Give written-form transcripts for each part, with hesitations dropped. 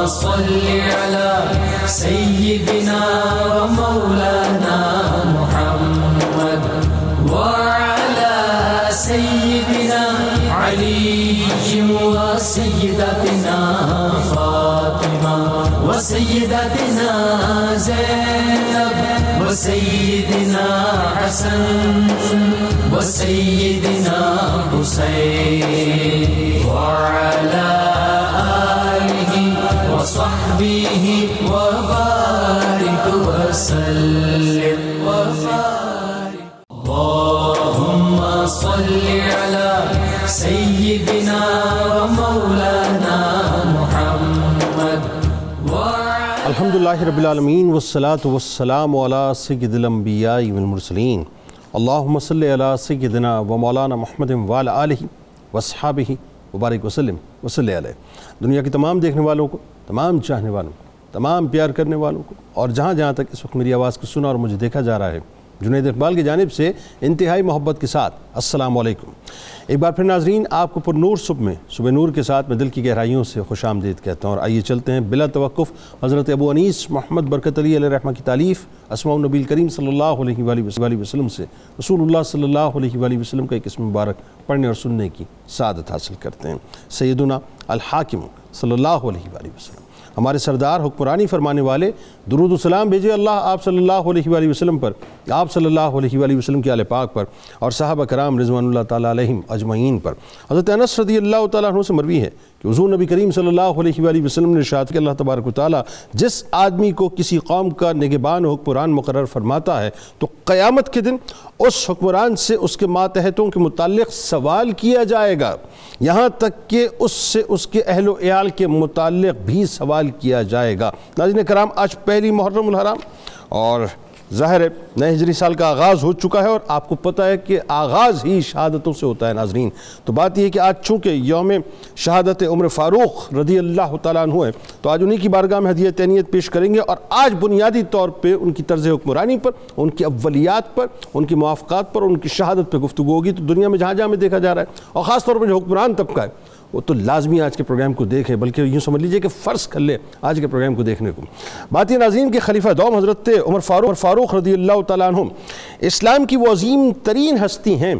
صل على سيدنا ومولانا محمد وعلى سيدنا علي وسيدتنا فاطمة وسيدتنا زينب وسيدنا حسن وسيدنا حسين وعلى آله وصحبه وبارك وسلم وبارك. اللهم صل على سيدنا ومولانا محمد الحمدللہ رب العالمین والصلاة والسلام علی سید الانبیاء والمرسلین. اللہم صلی علی سیدنا و مولانا محمد وعلی آلہ واصحابہ وبارک وسلم وصلی علیہ. دنیا کے تمام دیکھنے والوں کو، تمام چاہنے والوں کو، تمام پیار کرنے والوں کو، اور جہاں جہاں تک اس وقت میری آواز کو سنا اور مجھے دیکھا جا رہا ہے، جنید اقبال کی جانب سے انتہائی محبت کے ساتھ السلام علیکم. ایک بار پھر ناظرین، آپ کو پر نور صبح نور کے ساتھ میں دل کی گہرائیوں سے خوش آمدید کہتا ہوں. اور آئیے چلتے ہیں بلا توقف حضرت ابو انیس محمد برکت علی علیہ رحمہ کی تالیف اسماء النبی کریم صلی اللہ علیہ وآلہ وسلم سے رسول اللہ صلی اللہ علیہ وآلہ وسلم کا ایک اسم مبارک پڑھنے اور سننے کی سعادت حاصل کرتے ہیں. سیدنا الحاکم صلی اللہ علیہ وآلہ وسلم، ہمارے سردار حکمرانی فرمانے والے، درود و سلام بھیجے اللہ آپ صلی اللہ علیہ وآلہ وسلم پر، آپ صلی اللہ علیہ وآلہ وسلم کے آل پاک پر، اور صحابہ کرام رضوان اللہ تعالیٰ علیہم اجمعین پر. حضرت انس رضی اللہ تعالیٰ عنہ سے مروی ہے کہ حضور نبی کریم صلی اللہ علیہ وآلہ وسلم نے ارشاد کہ اللہ تبارک و تعالیٰ جس آدمی کو کسی قوم کا نگہبان و حکمران مقرر فرماتا ہے تو قیامت کے دن اس حکمران سے اس کے ماتحتوں کے متعلق سوال کیا جائے گا، یہاں تک کہ اس سے اس کے اہل و عیال کے متعلق بھی سوال کیا جائے گا. ناظرین کرام، آج پہلی محرم الحرام اور ظاہر ہے نئے ہجری سال کا آغاز ہو چکا ہے، اور آپ کو پتہ ہے کہ آغاز ہی شہادتوں سے ہوتا ہے. ناظرین، تو بات یہ ہے کہ آج چونکہ یوم شہادت عمر فاروق رضی اللہ تعالیٰ عنہ ہے، تو آج انہی کی بارگاہ میں ہدیہ تہنیت پیش کریں گے، اور آج بنیادی طور پہ ان کی طرز حکمرانی پر، ان کی اولیات پر، ان کی موافقات پر، ان کی شہادت پہ گفتگو ہوگی. تو دنیا میں جہاں جہاں میں دیکھا جا رہا ہے، اور خاص طور پر جو حکمران طبقہ ہے، وہ تو لازمی آج کے پروگرام کو دیکھیں، بلکہ یوں سمجھ لیجئے کہ فرض کر لے آج کے پروگرام کو دیکھنے کو. بات یہ ناظرین کہ خلیفہ دوم حضرت عمر فاروق رضی اللہ تعالیٰ عنہ اسلام کی وہ عظیم ترین ہستی ہیں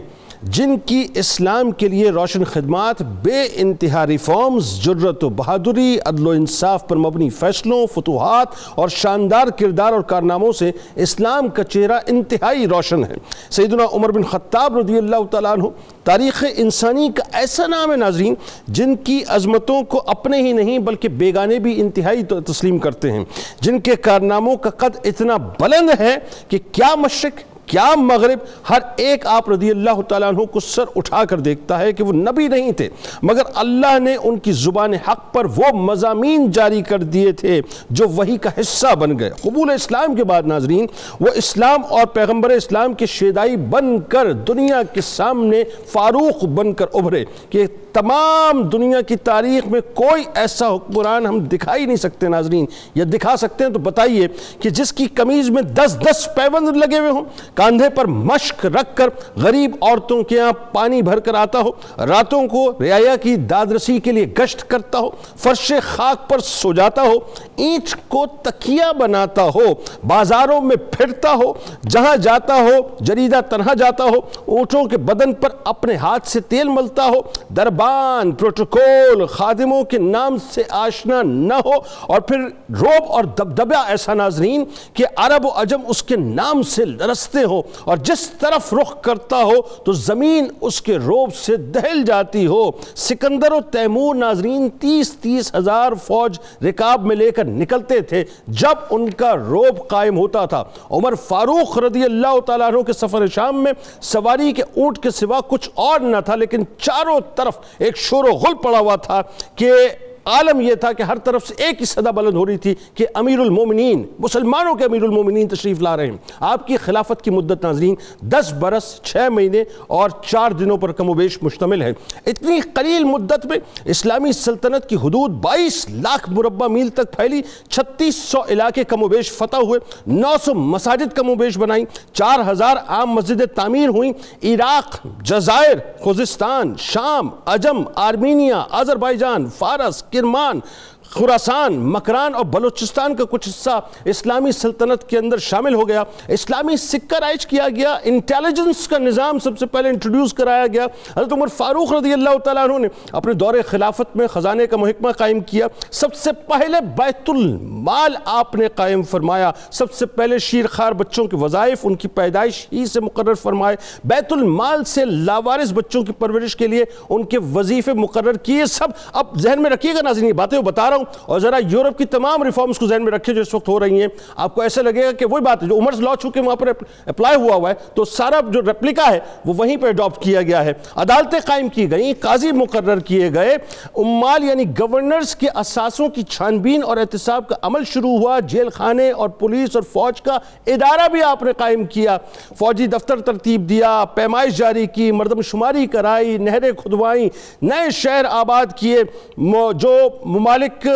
جن کی اسلام کے لیے روشن خدمات، بے انتہا ریفارمز، جرت و بہادری، عدل و انصاف پر مبنی فیصلوں، فتوحات اور شاندار کردار اور کارناموں سے اسلام کا چہرہ انتہائی روشن ہے. سیدنا عمر بن خطاب رضی اللہ تعالیٰ عنہ تاریخ انسانی کا ایسا نام ہے ناظرین جن کی عظمتوں کو اپنے ہی نہیں بلکہ بیگانے بھی انتہائی تسلیم کرتے ہیں، جن کے کارناموں کا قد اتنا بلند ہے کہ کیا مشرق کیا مغرب ہر ایک آپ رضی اللہ تعالیٰ عنہ کو سر اٹھا کر دیکھتا ہے کہ وہ نبی نہیں تھے، مگر اللہ نے ان کی زبان حق پر وہ مضامین جاری کر دیے تھے جو وحی کا حصہ بن گئے. قبول اسلام کے بعد ناظرین وہ اسلام اور پیغمبر اسلام کے شیدائی بن کر دنیا کے سامنے فاروق بن کر ابھرے کہ تمام دنیا کی تاریخ میں کوئی ایسا حکمران ہم دکھا ہی نہیں سکتے ناظرین، یا دکھا سکتے ہیں تو بتائیے کہ جس کی قمیض میں 10 پیوند لگے ہوئے ہوں، کاندھے پر مشک رکھ کر غریب عورتوں کے یہاں پانی بھر کر آتا ہو، راتوں کو رعایا کی دادرسی کے لیے گشت کرتا ہو، فرش خاک پر سو جاتا ہو، اینٹ کو تکیہ بناتا ہو، بازاروں میں پھرتا ہو، جہاں جاتا ہو جریدہ تنہا جاتا ہو، اونٹوں کے بدن پر اپنے ہاتھ سے تیل ملتا ہو، دربان پروٹوکول خادموں کے نام سے آشنا نہ ہو، اور پھر روب اور دبدبہ ایسا ناظرین کہ عرب و عجم اس کے نام سے لرزتے ہو، اور جس طرف رخ کرتا ہو تو زمین اس کے روب سے دہل جاتی ہو. سکندر و تیمور ناظرین 30 ہزار فوج رکاب میں لے کر نکلتے تھے جب ان کا روب قائم ہوتا تھا. عمر فاروق رضی اللہ تعالیٰ عنہ کے سفر شام میں سواری کے اونٹ کے سوا کچھ اور نہ تھا، لیکن چاروں طرف ایک شور و غل پڑا ہوا تھا کہ عالم یہ تھا کہ ہر طرف سے ایک ہی صدا بلند ہو رہی تھی کہ امیر المومنین، مسلمانوں کے امیر المومنین تشریف لا رہے ہیں. آپ کی خلافت کی مدت ناظرین 10 برس 6 مہینے اور 4 دنوں پر کم و بیش مشتمل ہے. اتنی قلیل مدت میں اسلامی سلطنت کی حدود 22 لاکھ مربع میل تک پھیلی، 3600 علاقے کم و بیش فتح ہوئے، 900 مساجد کم و بیش بنائیں، 4000 عام مسجدیں تعمیر ہوئیں. عراق، جزائر، خوزستان، شام، عجم، آرمینیا، آذربائیجان، فارس، کرمان، خراسان، مکران اور بلوچستان کا کچھ حصہ اسلامی سلطنت کے اندر شامل ہو گیا، اسلامی سکہ رائج کیا گیا، انٹیلیجنس کا نظام سب سے پہلے انٹروڈیوس کرایا گیا۔ حضرت عمر فاروق رضی اللہ تعالیٰ عنہ نے اپنے دور خلافت میں خزانے کا محکمہ قائم کیا، سب سے پہلے بیت المال آپ نے قائم فرمایا، سب سے پہلے شیرخوار بچوں کے وظائف ان کی پیدائش ہی سے مقرر فرمائے، بیت المال سے لاوارث بچوں کی پرورش کے لیے ان کے وظیفے مقرر کیے۔ سب اب ذہن میں رکھیے گا ناظرین، یہ باتیں بتا رہا ہوں، اور ذرا یورپ کی تمام ریفارمز کو ذہن میں رکھیں جو اس وقت ہو رہی ہیں، آپ کو ایسے لگے گا کہ وہی بات ہے جو عمرز لاء چونکہ وہاں پر اپلائی ہوا ہے تو سارا جو ریپلیکا ہے وہ وہیں پہ اڈاپٹ کیا گیا ہے۔ عدالتیں قائم کی گئیں، قاضی مقرر کیے گئے، عمال یعنی گورنرز کے اثاثوں کی چھان بین اور احتساب کا عمل شروع ہوا، جیل خانے اور پولیس اور فوج کا ادارہ بھی آپ نے قائم کیا، فوجی دفتر ترتیب دیا، پیمائش جاری کی، مردم شماری کرائی، نہریں کھدوائیں، نئے شہر آباد کیے، جو ممالک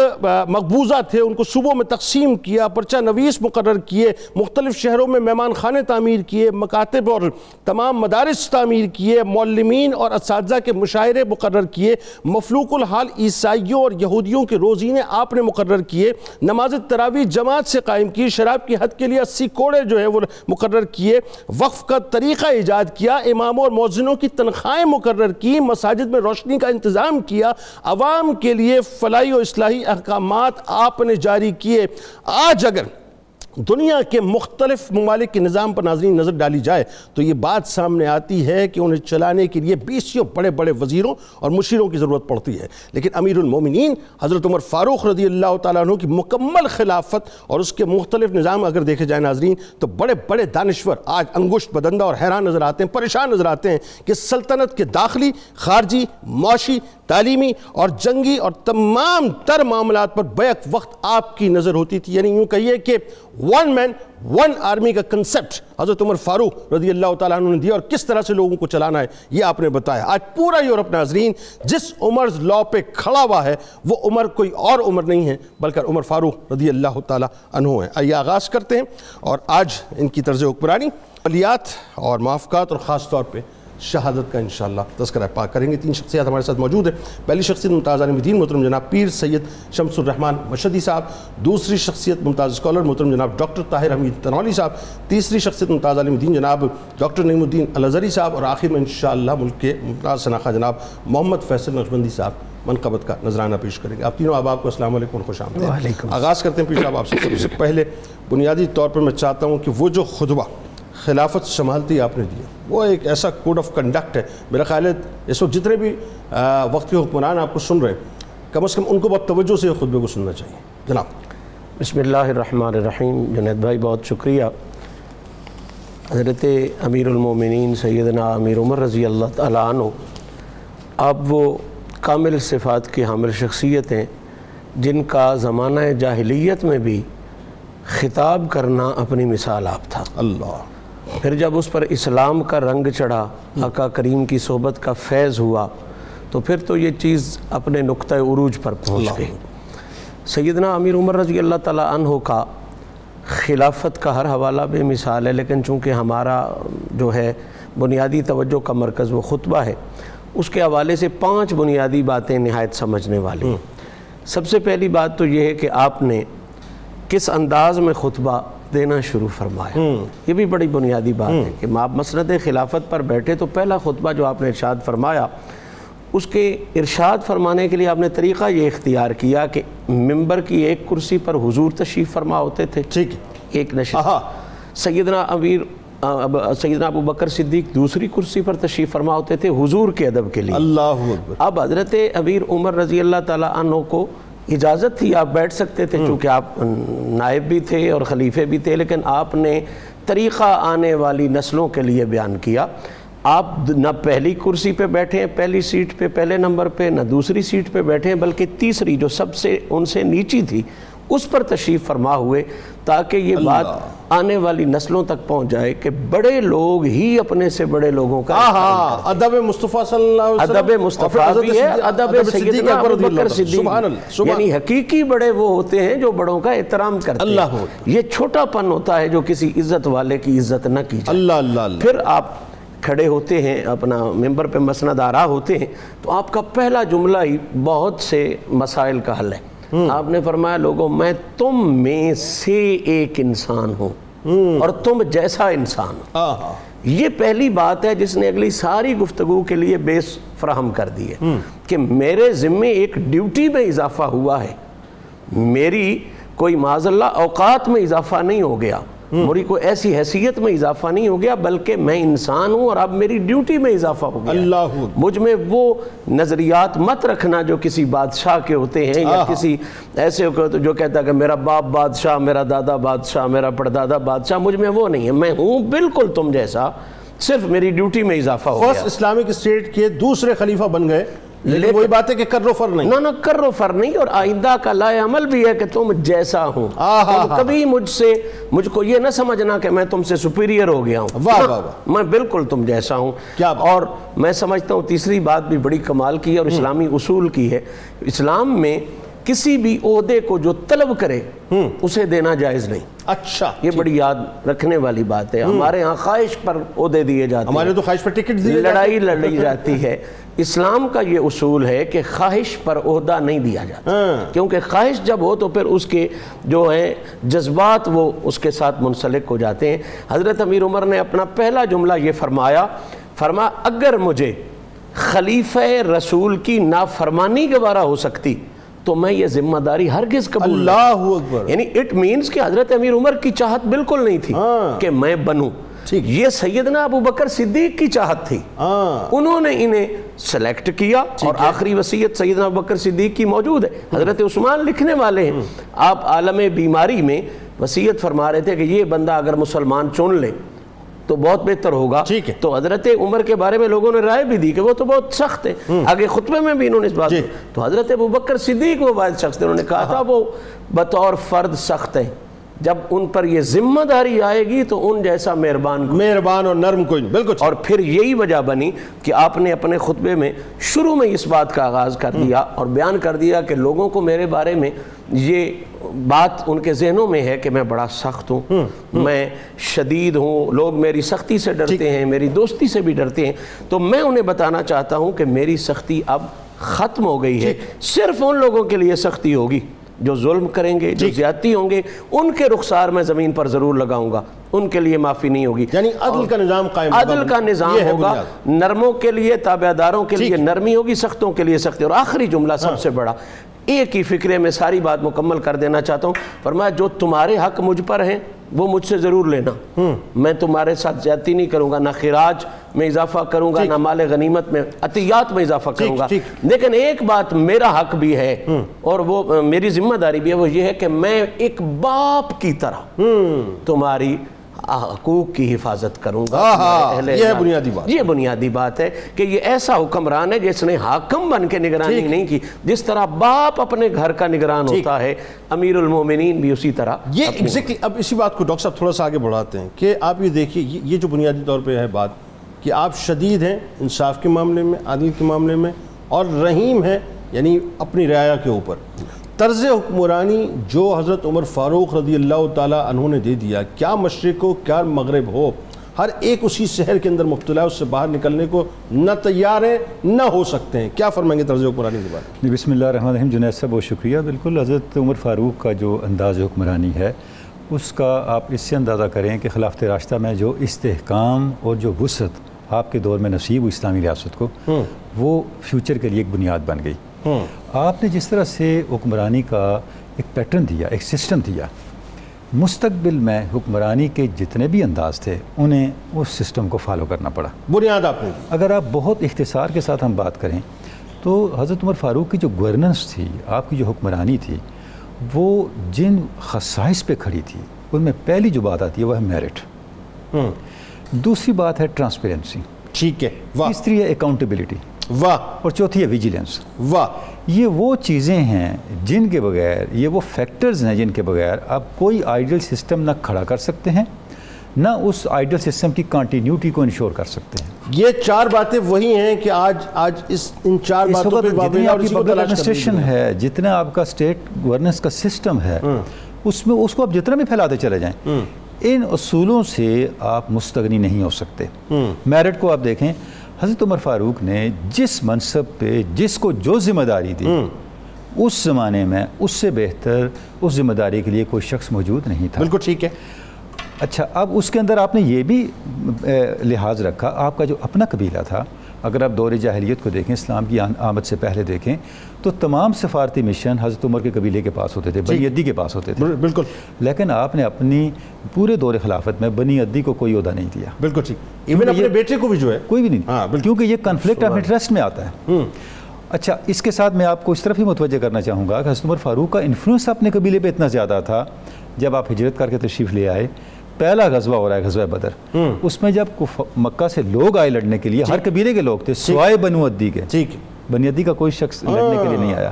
مقبوضہ تھے ان کو صوبوں میں تقسیم کیا، پرچہ نویس مقرر کیے، مختلف شہروں میں مہمان خانے تعمیر کیے، مکاتب اور تمام مدارس تعمیر کیے، معلمین اور اساتذہ کے مشاہرے مقرر کیے، مفلوق الحال عیسائیوں اور یہودیوں کے روزینے آپ نے مقرر کیے، نماز تراویح جماعت سے قائم کی، شراب کی حد کے لیے 80 کوڑے جو ہے وہ مقرر کیے، وقف کا طریقہ ایجاد کیا، اماموں اور مؤذنوں کی تنخواہیں مقرر کی، مساجد میں روشنی کا انتظام کیا، عوام کے لیے فلاحی و اصلاحی احکامات آپ نے جاری کیے۔ آج اگر دنیا کے مختلف ممالک کے نظام پر ناظرین نظر ڈالی جائے تو یہ بات سامنے آتی ہے کہ انہیں چلانے کے لیے 20 بڑے بڑے وزیروں اور مشیروں کی ضرورت پڑتی ہے، لیکن امیر المومنین حضرت عمر فاروق رضی اللہ تعالیٰ عنہ کی مکمل خلافت اور اس کے مختلف نظام اگر دیکھے جائیں ناظرین تو بڑے بڑے دانشور آج انگشت بدندہ اور حیران نظر آتے ہیں، پریشان نظر آتے ہیں کہ سلطنت کے داخلی، خارجی، معاشی، تعلیمی اور جنگی اور تمام تر معاملات پر بیک وقت آپ کی نظر ہوتی تھی، یعنی یوں کہیے کہ ون مین ون آرمی کا کنسپٹ حضرت عمر فاروق رضی اللہ تعالیٰ عنہ نے دیا اور کس طرح سے لوگوں کو چلانا ہے یہ آپ نے بتایا۔ آج پورا یورپ ناظرین جس عمرز لاء پہ کھڑا ہوا ہے وہ عمر کوئی اور عمر نہیں ہے بلکہ عمر فاروق رضی اللہ تعالیٰ عنہ ہے۔ آئیے آغاز کرتے ہیں اور آج ان کی طرز حکمرانی، عملیات اور موافقات اور خاص طور پہ شہادت کا انشاءاللہ تذکرہ پاک کریں گے۔ 3 شخصیات ہمارے ساتھ موجود ہیں۔ پہلی شخصیت ممتاز عالم دین محترم جناب پیر سید شمس الرحمن مشہدی صاحب، دوسری شخصیت ممتاز اسکالر محترم جناب ڈاکٹر طاہر حمید تنولی صاحب، تیسری شخصیت ممتاز عالم دین جناب ڈاکٹر نعیم الدین الازہری صاحب، اور آخر میں انشاءاللہ ملک کے ممتاز شناخہ جناب محمد فیصل نقشبندی صاحب منقبت کا نذرانہ پیش کریں گے۔ آپ تینوں احباب کو السلام علیکم اور خوش آمدید۔ آغاز کرتے ہیں پیر صاحب آپ سے۔ سب سے پہلے بنیادی طور پر میں چاہتا ہوں کہ وہ جو خطبہ خلافت سنبھالتی آپ نے دیا وہ ایک ایسا کوڈ آف کنڈکٹ ہے، میرا خیال ہے اس وقت جتنے بھی وقت کے حکمران آپ کو سن رہے ہیں کم از کم ان کو بہت توجہ سے خطبے کو سننا چاہیے۔ جناب بسم اللہ الرحمن الرحیم۔ جنید بھائی بہت شکریہ۔ حضرت امیر المومنین سیدنا امیر عمر رضی اللہ تعالیٰ عنہ آپ وہ کامل صفات کی حامل شخصیت ہیں جن کا زمانہ جاہلیت میں بھی خطاب کرنا اپنی مثال آپ تھا۔ اللہ پھر جب اس پر اسلام کا رنگ چڑھا، آقا کریم کی صحبت کا فیض ہوا تو پھر تو یہ چیز اپنے نقطہ عروج پر پہنچ گئی۔ سیدنا امیر عمر رضی اللہ تعالیٰ عنہ کا خلافت کا ہر حوالہ بے مثال ہے، لیکن چونکہ ہمارا جو ہے بنیادی توجہ کا مرکز وہ خطبہ ہے، اس کے حوالے سے 5 بنیادی باتیں نہایت سمجھنے والی ہیں۔ سب سے پہلی بات تو یہ ہے کہ آپ نے کس انداز میں خطبہ دینا شروع فرمایا، یہ بھی بڑی بنیادی بات ہے کہ آپ مسند خلافت پر بیٹھے تو پہلا خطبہ جو آپ نے ارشاد فرمایا اس کے ارشاد فرمانے کے لیے آپ نے طریقہ یہ اختیار کیا کہ ممبر کی ایک کرسی پر حضور تشریف فرما ہوتے تھے، ٹھیک ایک نشست، سیدنا ابو بکر صدیق دوسری کرسی پر تشریف فرما ہوتے تھے حضور کے ادب کے لیے۔ اللہ اکبر۔ اب حضرت امیر عمر رضی اللہ تعالیٰ عنہ کو اجازت تھی، آپ بیٹھ سکتے تھے چونکہ آپ نائب بھی تھے اور خلیفے بھی تھے، لیکن آپ نے طریقہ آنے والی نسلوں کے لیے بیان کیا۔ آپ نہ پہلی کرسی پہ بیٹھے ہیں، پہلی سیٹ پہ پہلے نمبر پہ، نہ دوسری سیٹ پہ بیٹھے ہیں، بلکہ تیسری جو سب سے ان سے نیچی تھی اس پر تشریف فرما ہوئے تاکہ یہ بات آنے والی نسلوں تک پہنچ جائے کہ بڑے لوگ ہی اپنے سے بڑے لوگوں کا ادب مصطفیٰ صلی اللہ علیہ وسلم، ادب مصطفیٰ بھی ہے، ادب سیدنا ابو بکر صدیق، یعنی حقیقی بڑے وہ ہوتے ہیں جو بڑوں کا احترام کرتے ہیں۔ یہ چھوٹا پن ہوتا ہے جو کسی عزت والے کی عزت نہ کی جائے۔ اللہ اللہ۔ پھر آپ کھڑے ہوتے ہیں، اپنا ممبر پہ مسند آرا ہوتے ہیں تو آپ کا پہلا جملہ ہی بہت سے مسائل کا حل ہے۔ آپ نے فرمایا لوگوں میں تم میں سے ایک انسان ہوں اور تم جیسا انسان ہو. یہ پہلی بات ہے جس نے اگلی ساری گفتگو کے لیے بیس فراہم کر دی ہے کہ میرے ذمے ایک ڈیوٹی میں اضافہ ہوا ہے. میری کوئی معاذ اللہ اوقات میں اضافہ نہیں ہو گیا, میری کوئی ایسی حیثیت میں اضافہ نہیں ہو گیا, بلکہ میں انسان ہوں اور اب میری ڈیوٹی میں اضافہ ہو گیا. اللہ مجھ میں وہ نظریات مت رکھنا جو کسی بادشاہ کے ہوتے ہیں یا کسی ایسے جو کہتا ہے کہ میرا باپ بادشاہ, میرا دادا بادشاہ, میرا پردادا بادشاہ. مجھ میں وہ نہیں ہے, میں ہوں بالکل تم جیسا, صرف میری ڈیوٹی میں اضافہ ہو گیا. فرسٹ اسلامک اسٹیٹ کے دوسرے خلیفہ بن گئے, لیکن وہی بات ہے کہ کر و فر نہیں. نہ کر و فر نہیں, اور آئندہ کا لائے عمل بھی ہے کہ تم جیسا ہوں. کبھی مجھ کو یہ نہ سمجھنا کہ میں تم سے سپیریئر ہو گیا ہوں. میں بالکل تم جیسا ہوں. اور میں سمجھتا ہوں تیسری بات بھی بڑی کمال کی ہے اور اسلامی اصول کی ہے. اسلام میں کسی بھی عہدے کو جو طلب کرے اسے دینا جائز نہیں. اچھا, یہ بڑی یاد رکھنے والی بات ہے. ہمارے ہاں خواہش پر عہدے دیے جاتے ہیں, ہمارے تو خواہش پر ٹکٹ دیے, لڑائی لڑی جاتی ہے. اسلام کا یہ اصول ہے کہ خواہش پر عہدہ نہیں دیا جاتا, کیونکہ خواہش جب ہو تو پھر اس کے جو ہیں جذبات وہ اس کے ساتھ منسلک ہو جاتے ہیں. حضرت امیر عمر نے اپنا پہلا جملہ یہ فرمایا اگر مجھے خلیفہ رسول کی نافرمانی گوارا ہو سکتی تو میں یہ ذمہ داری ہرگز قبول نہیں. اللہ اکبر. یعنی اٹ مینز کہ حضرت امیر عمر کی چاہت بالکل نہیں تھی کہ میں بنوں, یہ سیدنا ابو بکر صدیق کی چاہت تھی. انہوں نے انہیں سلیکٹ کیا اور آخری وصیت سیدنا ابو بکر صدیق کی موجود ہے. حضرت عثمان لکھنے والے ہیں, آپ عالم بیماری میں وصیت فرما رہے تھے کہ یہ بندہ اگر مسلمان چن لے تو بہت بہتر ہوگا. تو حضرت عمر کے بارے میں لوگوں نے رائے بھی دی کہ وہ تو بہت سخت ہے. آگے خطبے میں بھی انہوں نے اس بات تو حضرت ابو بکر صدیق وہ واحد شخص تھے, انہوں نے کہا تھا وہ بطور فرد سخت ہے, جب ان پر یہ ذمہ داری آئے گی تو ان جیسا مہربان اور نرم کوئی نہیں. بالکل. اور پھر یہی وجہ بنی کہ آپ نے اپنے خطبے میں شروع میں اس بات کا آغاز کر دیا اور بیان کر دیا کہ لوگوں کو میرے بارے میں یہ بات ان کے ذہنوں میں ہے کہ میں بڑا سخت ہوں, میں شدید ہوں, لوگ میری سختی سے ڈرتے ہیں, میری دوستی سے بھی ڈرتے ہیں. تو میں انہیں بتانا چاہتا ہوں کہ میری سختی اب ختم ہو گئی ہے. صرف ان لوگوں کے لیے سختی ہوگی جو ظلم کریں گے, جو زیادتی ہوں گے, ان کے رخسار میں زمین پر ضرور لگاؤں گا, ان کے لیے معافی نہیں ہوگی. یعنی عدل کا نظام قائم, عدل کا نظام ہوگا, نرموں کے لیے تابعداروں کے لیے نرمی ہوگی, سختوں کے لیے سختی. اور آخری جملہ سب سے بڑا, ایک ہی فکرے میں ساری بات مکمل کر دینا چاہتا ہوں. فرمایا جو تمہارے حق مجھ پر ہیں وہ مجھ سے ضرور لینا, میں تمہارے ساتھ زیادتی نہیں کروں گا, نہ خراج میں اضافہ کروں گا, نہ مال غنیمت میں عطیات میں اضافہ کروں گا. لیکن ایک بات میرا حق بھی ہے اور وہ میری ذمہ داری بھی ہے, وہ یہ ہے کہ میں ایک باپ کی طرح تمہاری حقوق کی حفاظت کروں گا. یہ بنیادی بات, یہ بنیادی بات ہے کہ یہ ایسا حکمران ہے جس نے حاکم بن کے نگرانی نہیں کی. جس طرح باپ اپنے گھر کا نگران ہوتا ہے, امیر المومنین بھی اسی طرح. یہ ایگزیکٹلی. اب اسی بات کو ڈاکٹر صاحب تھوڑا سا آگے بڑھاتے ہیں کہ آپ یہ دیکھیے, یہ جو بنیادی طور پہ ہے بات کہ آپ شدید ہیں انصاف کے معاملے میں, عدل کے معاملے میں, اور رحیم ہیں یعنی اپنی رعایا کے اوپر. طرز حکمرانی جو حضرت عمر فاروق رضی اللہ تعالیٰ عنہ نے دے دیا, کیا مشرق ہو کیا مغرب ہو, ہر ایک اسی شہر کے اندر مبتلا ہے, اس سے باہر نکلنے کو نہ تیار ہیں نہ ہو سکتے ہیں. کیا فرمائیں گے طرز حکمرانی کے بارے میں؟ بسم اللہ الرحمن الرحیم. جنید صاحب بہت شکریہ. بالکل حضرت عمر فاروق کا جو انداز حکمرانی ہے اس کا آپ اس سے اندازہ کریں کہ خلافت راشدہ میں جو استحکام اور جو وسعت آپ کے دور میں نصیب ہوئی اسلامی ریاست کو, وہ فیوچر کے لیے ایک بنیاد بن گئی. آپ نے جس طرح سے حکمرانی کا ایک پیٹرن دیا, ایک سسٹم دیا, مستقبل میں حکمرانی کے جتنے بھی انداز تھے انہیں اس سسٹم کو فالو کرنا پڑا. بنیاد آپ نے, اگر آپ بہت اختصار کے ساتھ ہم بات کریں تو حضرت عمر فاروق کی جو گورننس تھی, آپ کی جو حکمرانی تھی, وہ جن خصائص پہ کھڑی تھی ان میں پہلی جو بات آتی ہے وہ ہے میرٹ, دوسری بات ہے ٹرانسپیرنسی, ٹھیک ہے, تیسری ہے اکاؤنٹیبلٹی, واہ, اور چوتھی ہے ویجیلنس. واہ. یہ وہ چیزیں ہیں جن کے بغیر, یہ وہ فیکٹرز ہیں جن کے بغیر آپ کوئی آئیڈیل سسٹم نہ کھڑا کر سکتے ہیں, نہ اس آئیڈیل سسٹم کی کنٹینیوٹی کو انشور کر سکتے ہیں. یہ چار باتیں وہی ہیں کہ آج ان چار باتوں پہ جتنی آپ کی پبلک ایڈمنسٹریشن ہے, جتنا آپ کا اسٹیٹ گورننس کا سسٹم ہے, اس میں اس کو آپ جتنا بھی پھیلاتے چلے جائیں, ان اصولوں سے آپ مستغنی نہیں ہو سکتے. میرٹ کو آپ دیکھیں, حضرت عمر فاروق نے جس منصب پہ جس کو جو ذمہ داری دی اس زمانے میں اس سے بہتر اس ذمہ داری کے لیے کوئی شخص موجود نہیں تھا. بالکل ٹھیک ہے. اچھا اب اس کے اندر آپ نے یہ بھی لحاظ رکھا, آپ کا جو اپنا قبیلہ تھا, اگر آپ دور جاہلیت کو دیکھیں, اسلام کی آمد سے پہلے دیکھیں تو تمام سفارتی مشن حضرت عمر کے قبیلے کے پاس ہوتے تھے, بنی عدی کے پاس ہوتے تھے. بالکل. لیکن آپ نے اپنی پورے دور خلافت میں بنی عدی کو کوئی عہدہ نہیں دیا. بالکل ٹھیک. ایون اپنے بیٹے کو بھی جو ہے کوئی بھی نہیں, کیونکہ یہ کنفلکٹ آف انٹرسٹ میں آتا ہے. اچھا اس کے ساتھ میں آپ کو اس طرف ہی متوجہ کرنا چاہوں گا کہ حضرت عمر فاروق کا انفلوئنس اپنے قبیلے پہ اتنا زیادہ تھا. جب آپ ہجرت کر کے تشریف لے آئے, پہلا غزوہ ہو رہا ہے غزوہ بدر, اس میں جب مکہ سے لوگ آئے لڑنے کے لیے, ہر قبیلے کے لوگ تھے سوائے بنو عدی کے. ٹھیک. بنی عدی کا کوئی شخص لڑنے کے لیے نہیں آیا.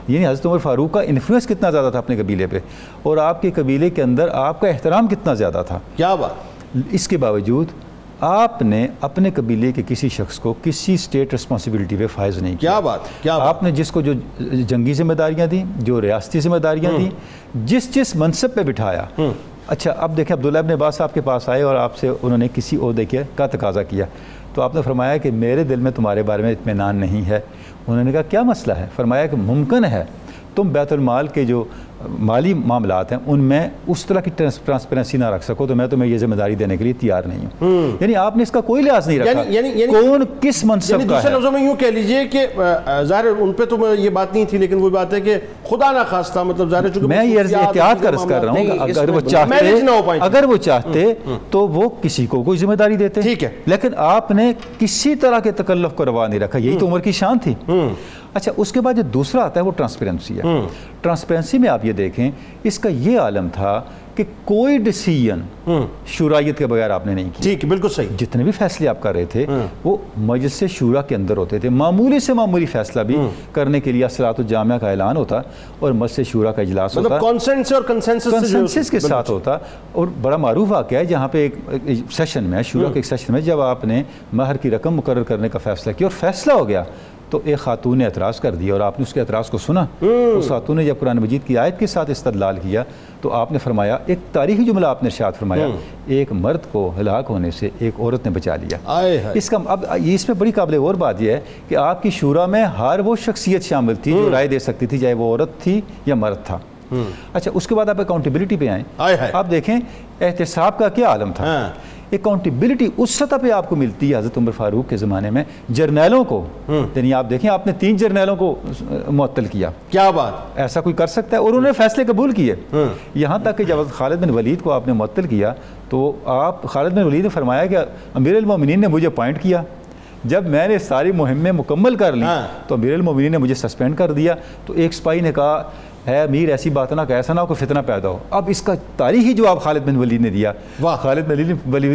یعنی حضرت عمر فاروق کا انفلوئنس کتنا زیادہ تھا اپنے قبیلے پہ, اور آپ کے قبیلے کے اندر آپ کا احترام کتنا زیادہ تھا. کیا بات. اس کے باوجود آپ نے اپنے قبیلے کے کسی شخص کو کسی اسٹیٹ رسپانسبلٹی پہ فائز نہیں کیا. کیا بات. آپ نے جس کو جو جنگی ذمہ داریاں دیں, جو ریاستی ذمہ داریاں دیں, جس منصب پہ بٹھایا. اچھا اب دیکھیں, عبداللہ ابن عباس آپ کے پاس آئے اور آپ سے انہوں نے کسی عہدے کا تقاضا کیا, تو آپ نے فرمایا کہ میرے دل میں تمہارے بارے میں اطمینان نہیں ہے. انہوں نے کہا کیا مسئلہ ہے؟ فرمایا کہ ممکن ہے تم بیت المال کے جو مالی معاملات ہیں ان میں اس طرح کی ٹرانسپیرنسی نہ رکھ سکو, تو میں تمہیں یہ ذمہ داری دینے کے لیے تیار نہیں ہوں. یعنی آپ نے اس کا کوئی لحاظ نہیں رکھا کون کس منصب کا ہے. دوسرے لفظوں میں یوں کہہ لیجئے کہ ظاہر ان پہ تو یہ بات نہیں تھی, لیکن وہ بات ہے کہ خدا نہ خواستہ, مطلب ظاہر میں یہ احتیاط کا عرض کر رہا ہوں, اگر وہ چاہتے تو وہ کسی کو کوئی ذمہ داری دیتے. ٹھیک ہے. لیکن آپ نے کسی طرح کے تکلف کو روا نہیں رکھا, یہی تو عمر کی شان تھی. اچھا اس کے بعد جو دوسرا آتا ہے وہ ٹرانسپیرنسی ہے. ٹرانسپیرنسی میں آپ یہ دیکھیں, اس کا یہ عالم تھا کہ کوئی ڈیسیژن شورائیت کے بغیر آپ نے نہیں کیا. ٹھیک, بالکل صحیح. جتنے بھی فیصلے آپ کر رہے تھے وہ مجلس شورا کے اندر ہوتے تھے. معمولی سے معمولی فیصلہ بھی کرنے کے لیے صلاۃ الجامعہ کا اعلان ہوتا اور مجلس شورا کا اجلاس ہوتا, کانسنس اور کنسنسس کے ساتھ ہوتا. اور بڑا معروف واقعہ ہے جہاں پہ ایک سیشن میں, شورا کے ایک سیشن میں, جب آپ نے مہر کی رقم مقرر کرنے کا فیصلہ کیا اور فیصلہ ہو گیا, تو ایک خاتون نے اعتراض کر دیا اور آپ نے اس کے اعتراض کو سنا. اس خاتون نے جب قرآن مجید کی آیت کے ساتھ استدلال کیا تو آپ نے فرمایا, ایک تاریخی جملہ آپ نے ارشاد فرمایا, ایک مرد کو ہلاک ہونے سے ایک عورت نے بچا لیا. اس کا اب اس میں بڑی قابل غور بات یہ ہے کہ آپ کی شورا میں ہر وہ شخصیت شامل تھی جو رائے دے سکتی تھی, چاہے وہ عورت تھی یا مرد تھا. اچھا اس کے بعد آپ اکاؤنٹیبلٹی پہ آئیں. آپ دیکھیں احتساب کا کیا عالم تھا. اکاؤنٹیبلٹی اس سطح پہ آپ کو ملتی ہے حضرت عمر فاروق کے زمانے میں. جرنیلوں کو, یعنی آپ دیکھیں آپ نے 3 جرنیلوں کو معطل کیا. کیا بات. ایسا کوئی کر سکتا ہے؟ اور انہوں نے فیصلے قبول کیے. یہاں تک کہ جب خالد بن ولید کو آپ نے معطل کیا تو آپ خالد بن ولید نے فرمایا کہ امیر المومنین نے مجھے اپوائنٹ کیا, جب میں نے ساری مہمیں مکمل کر لی تو امیر المومنین نے مجھے سسپینڈ کر دیا. تو ایک سپاہی نے کہا ہے امیر ایسی بات نہ کہ ایسا نہ ہو کوئی فتنہ پیدا ہو. اب اس کا تاریخی جواب خالد بن ولید نے دیا. خالد بن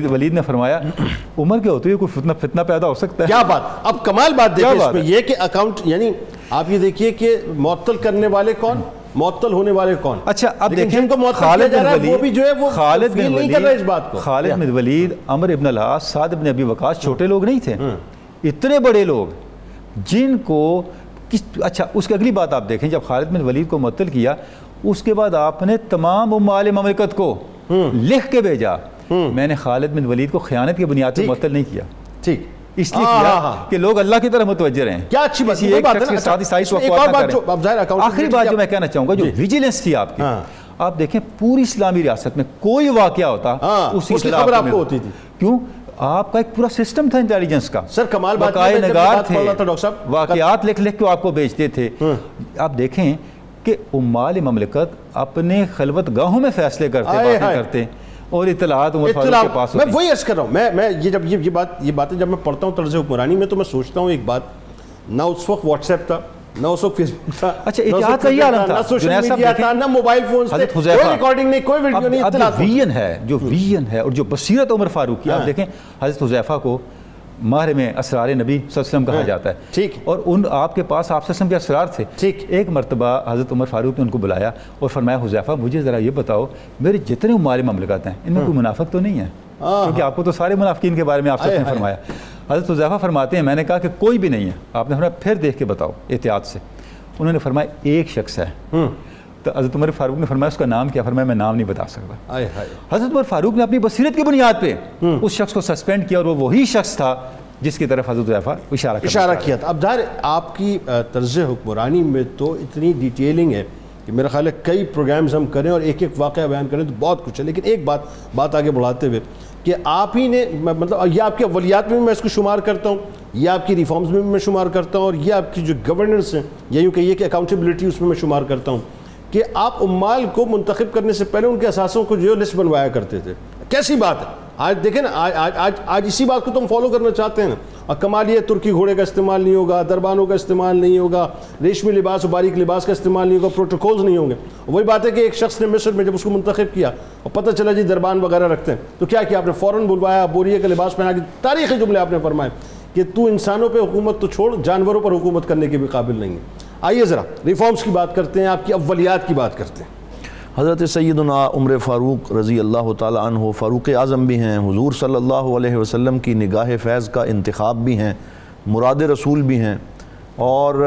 ولید نے فرمایا عمر کے ہوتے ہوئے کوئی فتنہ پیدا ہو سکتا ہے. کیا بات. اب کمال بات دیکھیں اس میں یہ کہ اکاؤنٹ, یعنی آپ یہ دیکھیے کہ معطل کرنے والے کون, معطل ہونے والے کون. اچھا اب دیکھیں خالد بن ولید, عمر ابن العاص, سعد بن ابی وقاص چھوٹے لوگ نہیں تھے, اتنے بڑے لوگ جن کو. اچھا اس کی اگلی بات آپ دیکھیں, جب خالد بن ولید کو معطل کیا اس کے بعد آپ نے تمام اموال مملکت کو لکھ کے بھیجا, میں نے خالد بن ولید کو خیانت کی بنیاد پر معطل نہیں کیا. ٹھیک, اس لیے کیا کہ لوگ اللہ کی طرف متوجہ رہیں. کیا اچھی بات ہے. آخری بات جو میں کہنا چاہوں گا, جو ویجیلنس تھی آپ کی, آپ دیکھیں پوری اسلامی ریاست میں کوئی واقعہ ہوتا اس کی خبر آپ کو ہوتی تھی. کیوں؟ آپ کا ایک پورا سسٹم تھا انٹیلیجنس کا. سر کمال بات ہے, نگار تھے, واقعات لکھ لکھ کے آپ کو بیچتے تھے. آپ دیکھیں کہ اموال مملکت اپنے خلوت گاہوں میں فیصلے کرتے اور اطلاعات عمر فاروق کے پاس ہوتی. میں وہی عرض کر رہا ہوں, میں یہ باتیں جب میں پڑھتا ہوں طرز حکمرانی میں تو میں سوچتا ہوں ایک بات, نہ اس وقت واٹس ایپ تھا, نہ اس وقت فیس بک تھا, اچھا اتحاد کا یہ عالم تھا, نہ سوشل میڈیا تھا, نہ موبائل فونز تھے, کوئی ریکارڈنگ نہیں, کوئی ویڈیو نہیں. اب ویژن ہے اور جو بصیرت عمر فاروق کی, آپ دیکھیں حضرت حذیفہ کو ماہر میں اسرار نبی صلی اللہ علیہ وسلم کہا جاتا ہے. ٹھیک, اور ان آپ کے پاس آپ صلی اللہ علیہ وسلم کے اسرار تھے. ٹھیک, ایک مرتبہ حضرت عمر فاروق نے ان کو بلایا اور فرمایا حذیفہ مجھے ذرا یہ بتاؤ میرے جتنے اموال مملکت ہیں ان میں کوئی منافق تو نہیں ہے, کیونکہ آپ کو تو سارے منافقین کے بارے میں آپ نے فرمایا. حضرت حذیفہ فرماتے ہیں میں نے کہا کہ کوئی بھی نہیں ہے. آپ نے فرمایا پھر دیکھ کے بتاؤ احتیاط سے. انہوں نے فرمایا ایک شخص ہے. تو حضرت عمر فاروق نے فرمایا اس کا نام کیا؟ فرمایا میں نام نہیں بتا سکتا. حضرت عمر فاروق نے اپنی بصیرت کی بنیاد پہ اس شخص کو سسپینڈ کیا اور وہ وہی شخص تھا جس کی طرف حضرت حذیفہ اشارہ کیا تھا. اب ظاہر آپ کی طرز حکمرانی میں تو اتنی ڈیٹیلنگ ہے کہ میرا خیال ہے کئی پروگرامز ہم کریں اور ایک ایک واقعہ بیان کریں تو بہت کچھ ہے. لیکن ایک بات آگے بڑھاتے ہوئے کہ آپ ہی نے مطلب یہ آپ کے اولیات میں بھی میں اس کو شمار کرتا ہوں, یہ آپ کی ریفارمز میں بھی میں شمار کرتا ہوں, اور یہ آپ کی جو گورننس ہیں یا یوں کہیے کہ اکاؤنٹیبلٹی اس میں شمار کرتا ہوں کہ آپ عمال کو منتخب کرنے سے پہلے ان کے اثاثوں کو جو لسٹ بنوایا کرتے تھے. کیسی بات ہے. آج دیکھیں نا, آج اسی بات کو تم فالو کرنا چاہتے ہیں نا. اور کمال یہ ترکی گھوڑے کا استعمال نہیں ہوگا, دربانوں کا استعمال نہیں ہوگا, ریشمی لباس اور باریک لباس کا استعمال نہیں ہوگا, پروٹوکولز نہیں ہوں گے. وہی بات ہے کہ ایک شخص نے مصر میں جب اس کو منتخب کیا اور پتہ چلا جی دربان وغیرہ رکھتے ہیں تو کیا آپ نے فوراً بلوایا, بوریے کا لباس پہنا کے تاریخی جملے آپ نے فرمائے کہ تو انسانوں پہ حکومت تو چھوڑ, جانوروں پر حکومت کرنے کے بھی قابل نہیں ہے. آئیے ذرا ریفارمز کی بات کرتے ہیں, آپ کی اولیات کی بات کرتے ہیں. حضرت سیدنا عمر فاروق رضی اللہ تعالیٰ عنہ فاروق اعظم بھی ہیں, حضور صلی اللہ علیہ وسلم کی نگاہ فیض کا انتخاب بھی ہیں, مراد رسول بھی ہیں, اور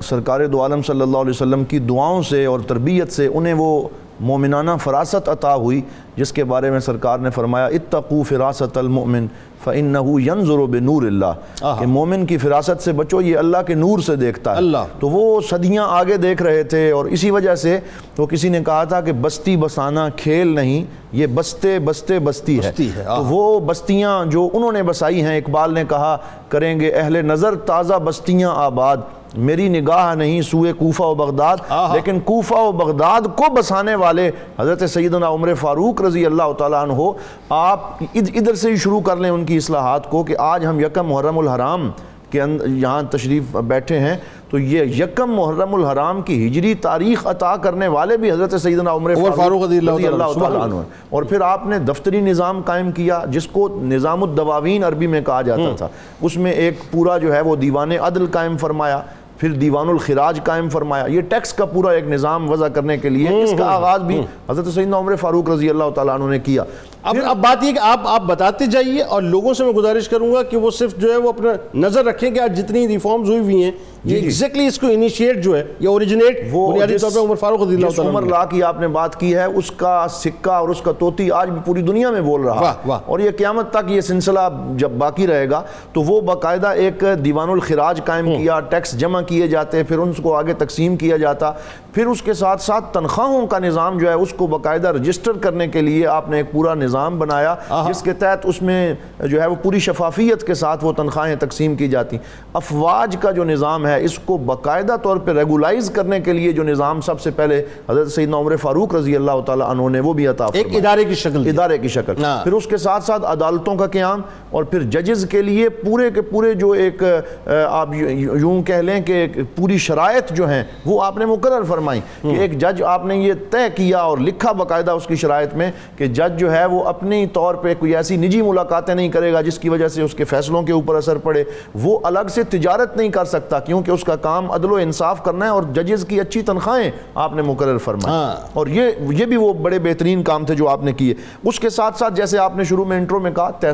سرکار دو عالم صلی اللہ علیہ وسلم کی دعاؤں سے اور تربیت سے انہیں وہ مومنانہ فراست عطا ہوئی جس کے بارے میں سرکار نے فرمایا اتقوا فراست المؤمن فإنه ينظر بنور اللہ, کہ مومن کی فراست سے بچو, یہ اللہ کے نور سے دیکھتا ہے. تو وہ صدیاں آگے دیکھ رہے تھے, اور اسی وجہ سے تو کسی نے کہا تھا کہ بستی بسانا کھیل نہیں, یہ بستے بستے بستی ہے. تو وہ بستیاں جو انہوں نے بسائی ہیں, اقبال نے کہا کریں گے اہل نظر تازہ بستیاں آباد, میری نگاہ نہیں سوئے کوفہ و بغداد, لیکن کوفہ و بغداد کو بسانے والے حضرت سیدنا عمر فاروق رضی اللہ تعالیٰ عنہ. آپ ادھر سے ہی شروع کر لیں ان کی اصلاحات کو کہ آج ہم یکم محرم الحرام کے یہاں تشریف بیٹھے ہیں, تو یہ یکم محرم الحرام کی ہجری تاریخ عطا کرنے والے بھی حضرت سیدنا عمر فاروق رضی اللہ تعالیٰ عنہ. اور پھر آپ نے دفتری نظام قائم کیا جس کو نظام الدواوین عربی میں کہا جاتا تھا. اس میں ایک پورا جو ہے وہ دیوان عدل قائم فرمایا, پھر دیوان الخراج قائم فرمایا. یہ ٹیکس کا پورا ایک نظام وضع کرنے کے لیے اس کا آغاز بھی حضرت سیدنا عمر فاروق رضی اللہ تعالیٰ عنہ نے کیا. اب بات یہ کہ آپ بتاتے جائیے, اور لوگوں سے میں گزارش کروں گا کہ وہ صرف جو ہے وہ اپنا نظر رکھیں کہ آج جتنی ریفارمز ہوئی ہیں یہ ایگزیکٹلی اس کو انیشیٹ جو ہے یا اوریجنیٹ بنیادی طور پر عمر فاروق رضی اللہ تعالیٰ عنہ. عمر لا کی آپ نے بات کی ہے, اس کا سکہ اور اس کا طوطی آج بھی پوری دنیا میں بول رہا ہے, اور یہ قیامت تک یہ سلسلہ جب باقی رہے گا. تو وہ باقاعدہ ایک دیوان الخراج قائم کیا, ٹیکس جمع کیے جاتے, پھر ان کو آگے تقسیم کیا جاتا. پھر اس کے ساتھ ساتھ تنخواہوں کا نظام جو ہے اس کو باقاعدہ رجسٹر کرنے کے لیے آپ نے ایک پورا نظام بنایا جس کے تحت اس میں جو ہے وہ پوری شفافیت کے ساتھ وہ تنخواہیں تقسیم کی جاتی. افواج کا جو نظام ہے اس کو باقاعدہ طور پہ ریگولائز کرنے کے لیے جو نظام سب سے پہلے حضرت سیدنا عمر فاروق رضی اللہ تعالیٰ عنہ نے وہ بھی عطا فرمایا, ایک ادارے کی شکل. پھر اس کے ساتھ ساتھ عدالتوں کا قیام, اور پھر ججز کے لیے پورے کے پورے جو ایک آپ یوں کہہ لیں کہ پوری شرائط جو ہیں وہ آپ نے مقرر فرمائی کہ ایک جج آپ نے یہ طے کیا اور لکھا باقاعدہ اس کی شرائط میں کہ جج جو ہے وہ اپنی طور پہ کوئی ایسی نجی ملاقاتیں نہیں کرے گا جس کی وجہ سے اس کے فیصلوں کے اوپر اثر پڑے. وہ الگ سے تجارت نہیں کر سکتا کیونکہ اس کا کام عدل و انصاف کرنا ہے, اور ججز کی اچھی تنخواہیں آپ نے مقرر فرمائی. اور یہ بھی وہ بڑے بہترین کام تھے جو آپ نے کیے. اس کے ساتھ ساتھ جیسے آپ نے شروع میں انٹرو میں کہا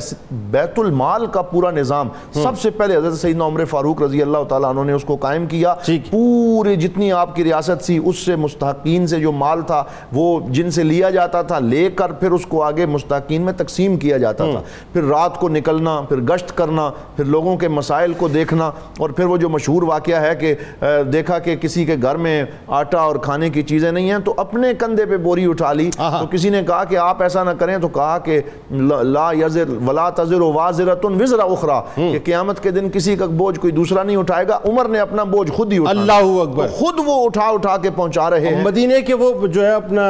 بیت المال کا پورا نظام سب سے پہلے حضرت سیدنا عمر فاروق رضی اللہ تعالیٰ عنہ نے اس کو قائم کیا. پوری جتنی آپ کی ریاست تھی اس سے مستحقین سے جو مال تھا وہ جن سے لیا جاتا تھا لے کر پھر اس کو آگے مستحقین میں تقسیم کیا جاتا تھا. پھر رات کو نکلنا, پھر گشت کرنا, پھر لوگوں کے مسائل کو دیکھنا, اور پھر وہ جو مشہور واقعہ ہے کہ دیکھا کہ کسی کے گھر میں آٹا اور کھانے کی چیزیں نہیں ہیں تو اپنے کندھے پہ بوری اٹھا لی. تو کسی نے کہا کہ آپ ایسا نہ کریں, تو کہا کہ لا یزر ولا تزر وازرۃ وزر اخرى, کہ قیامت کے دن کسی کا بوجھ کوئی دوسرا نہیں اٹھائے گا. عمر نے اپنا بوجھ خود ہی اٹھایا, اللہ اکبر, خود وہ اٹھا کے پہنچا رہے ہیں. مدینے کے وہ جو ہے اپنا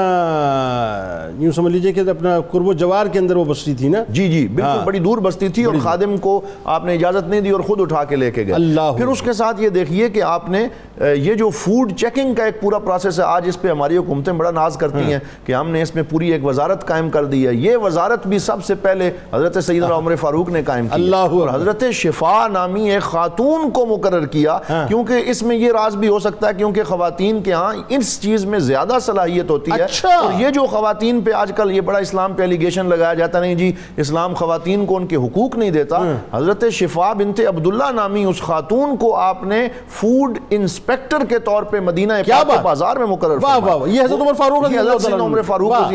یوں سمجھ لیجئے کہ اپنا قرب و جوار کے اندر وہ بستی تھی نا. جی بالکل بڑی دور بستی تھی, اور خادم کو آپ نے اجازت نہیں دی اور خود اٹھا کے لے کے گئے. پھر اس کے ساتھ یہ دیکھیے کہ آپ نے یہ جو فوڈ چیکنگ کا ایک پورا پروسیس ہے, آج اس پہ ہماری حکومتیں بڑا ناز کرتی ہیں کہ ہم نے اس میں پوری ایک وزارت قائم کر دی ہے. یہ وزارت بھی سب سے پہلے حضرت سیدنا عمر فاروق نے قائم کی, اور حضرت شفا نامی ایک خاتون کو مقرر کیا, کیونکہ کیونکہ اس میں یہ راز بھی ہو سکتا ہے کیونکہ خواتین کے ہاں اس چیز میں زیادہ صلاحیت ہوتی ہے. اور یہ جو خواتین پہ آج کل یہ بڑا اسلام پہ ایلیگیشن لگایا جاتا نہیں جی اسلام خواتین کو ان کے حقوق نہیں دیتا. حضرت شفا بنت عبداللہ نامی اس خاتون کو آپ نے فوڈ انسپیکٹر کے طور پہ مدینہ پاک کے بازار میں مقرر فرمایا. یہ حضرت عمر فاروق رضی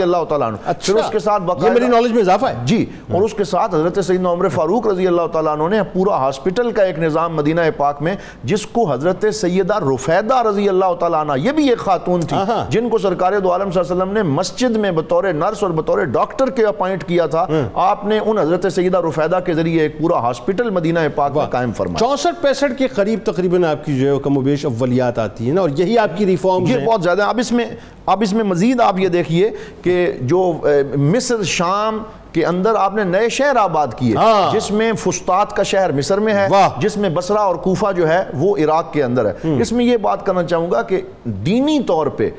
اللہ تعالیٰ عنہ. پھر اس کے ساتھ یہ میری نالج میں اضافہ ہے جی. اور اس کے ساتھ حضرت سیدنا عمر فاروق رضی اللہ تعالیٰ عنہ نے پورا ہاسپٹل کا ایک نظام مدینہ پاک میں جس کو حضرت سیدہ رفیدہ رضی اللہ تعالیٰ عنہ یہ بھی ایک خاتون تھی جن کو سرکار دو عالم صلی اللہ علیہ وسلم نے مسجد میں بطور نرس اور بطور ڈاکٹر کے اپائنٹ کیا تھا. آپ نے ان حضرت سیدہ رفیدہ کے ذریعے ایک پورا ہاسپٹل مدینہ پاک میں قائم فرمایا. 64-65 کے قریب تقریباً آپ کی جو ہے کم و بیش اولیات آتی ہیں نا, اور یہی آپ کی ریفارمز ہیں. یہ بہت زیادہ. اب اس میں مزید آپ یہ دیکھیے کہ جو مصر شام کے اندر آپ نے نئے شہر آباد کیے جس میں فسطاط کا شہر مصر میں ہے, جس میں بصرہ اور کوفہ جو ہے وہ عراق کے اندر ہے. اس میں یہ بات کرنا چاہوں گا کہ دینی طور پہ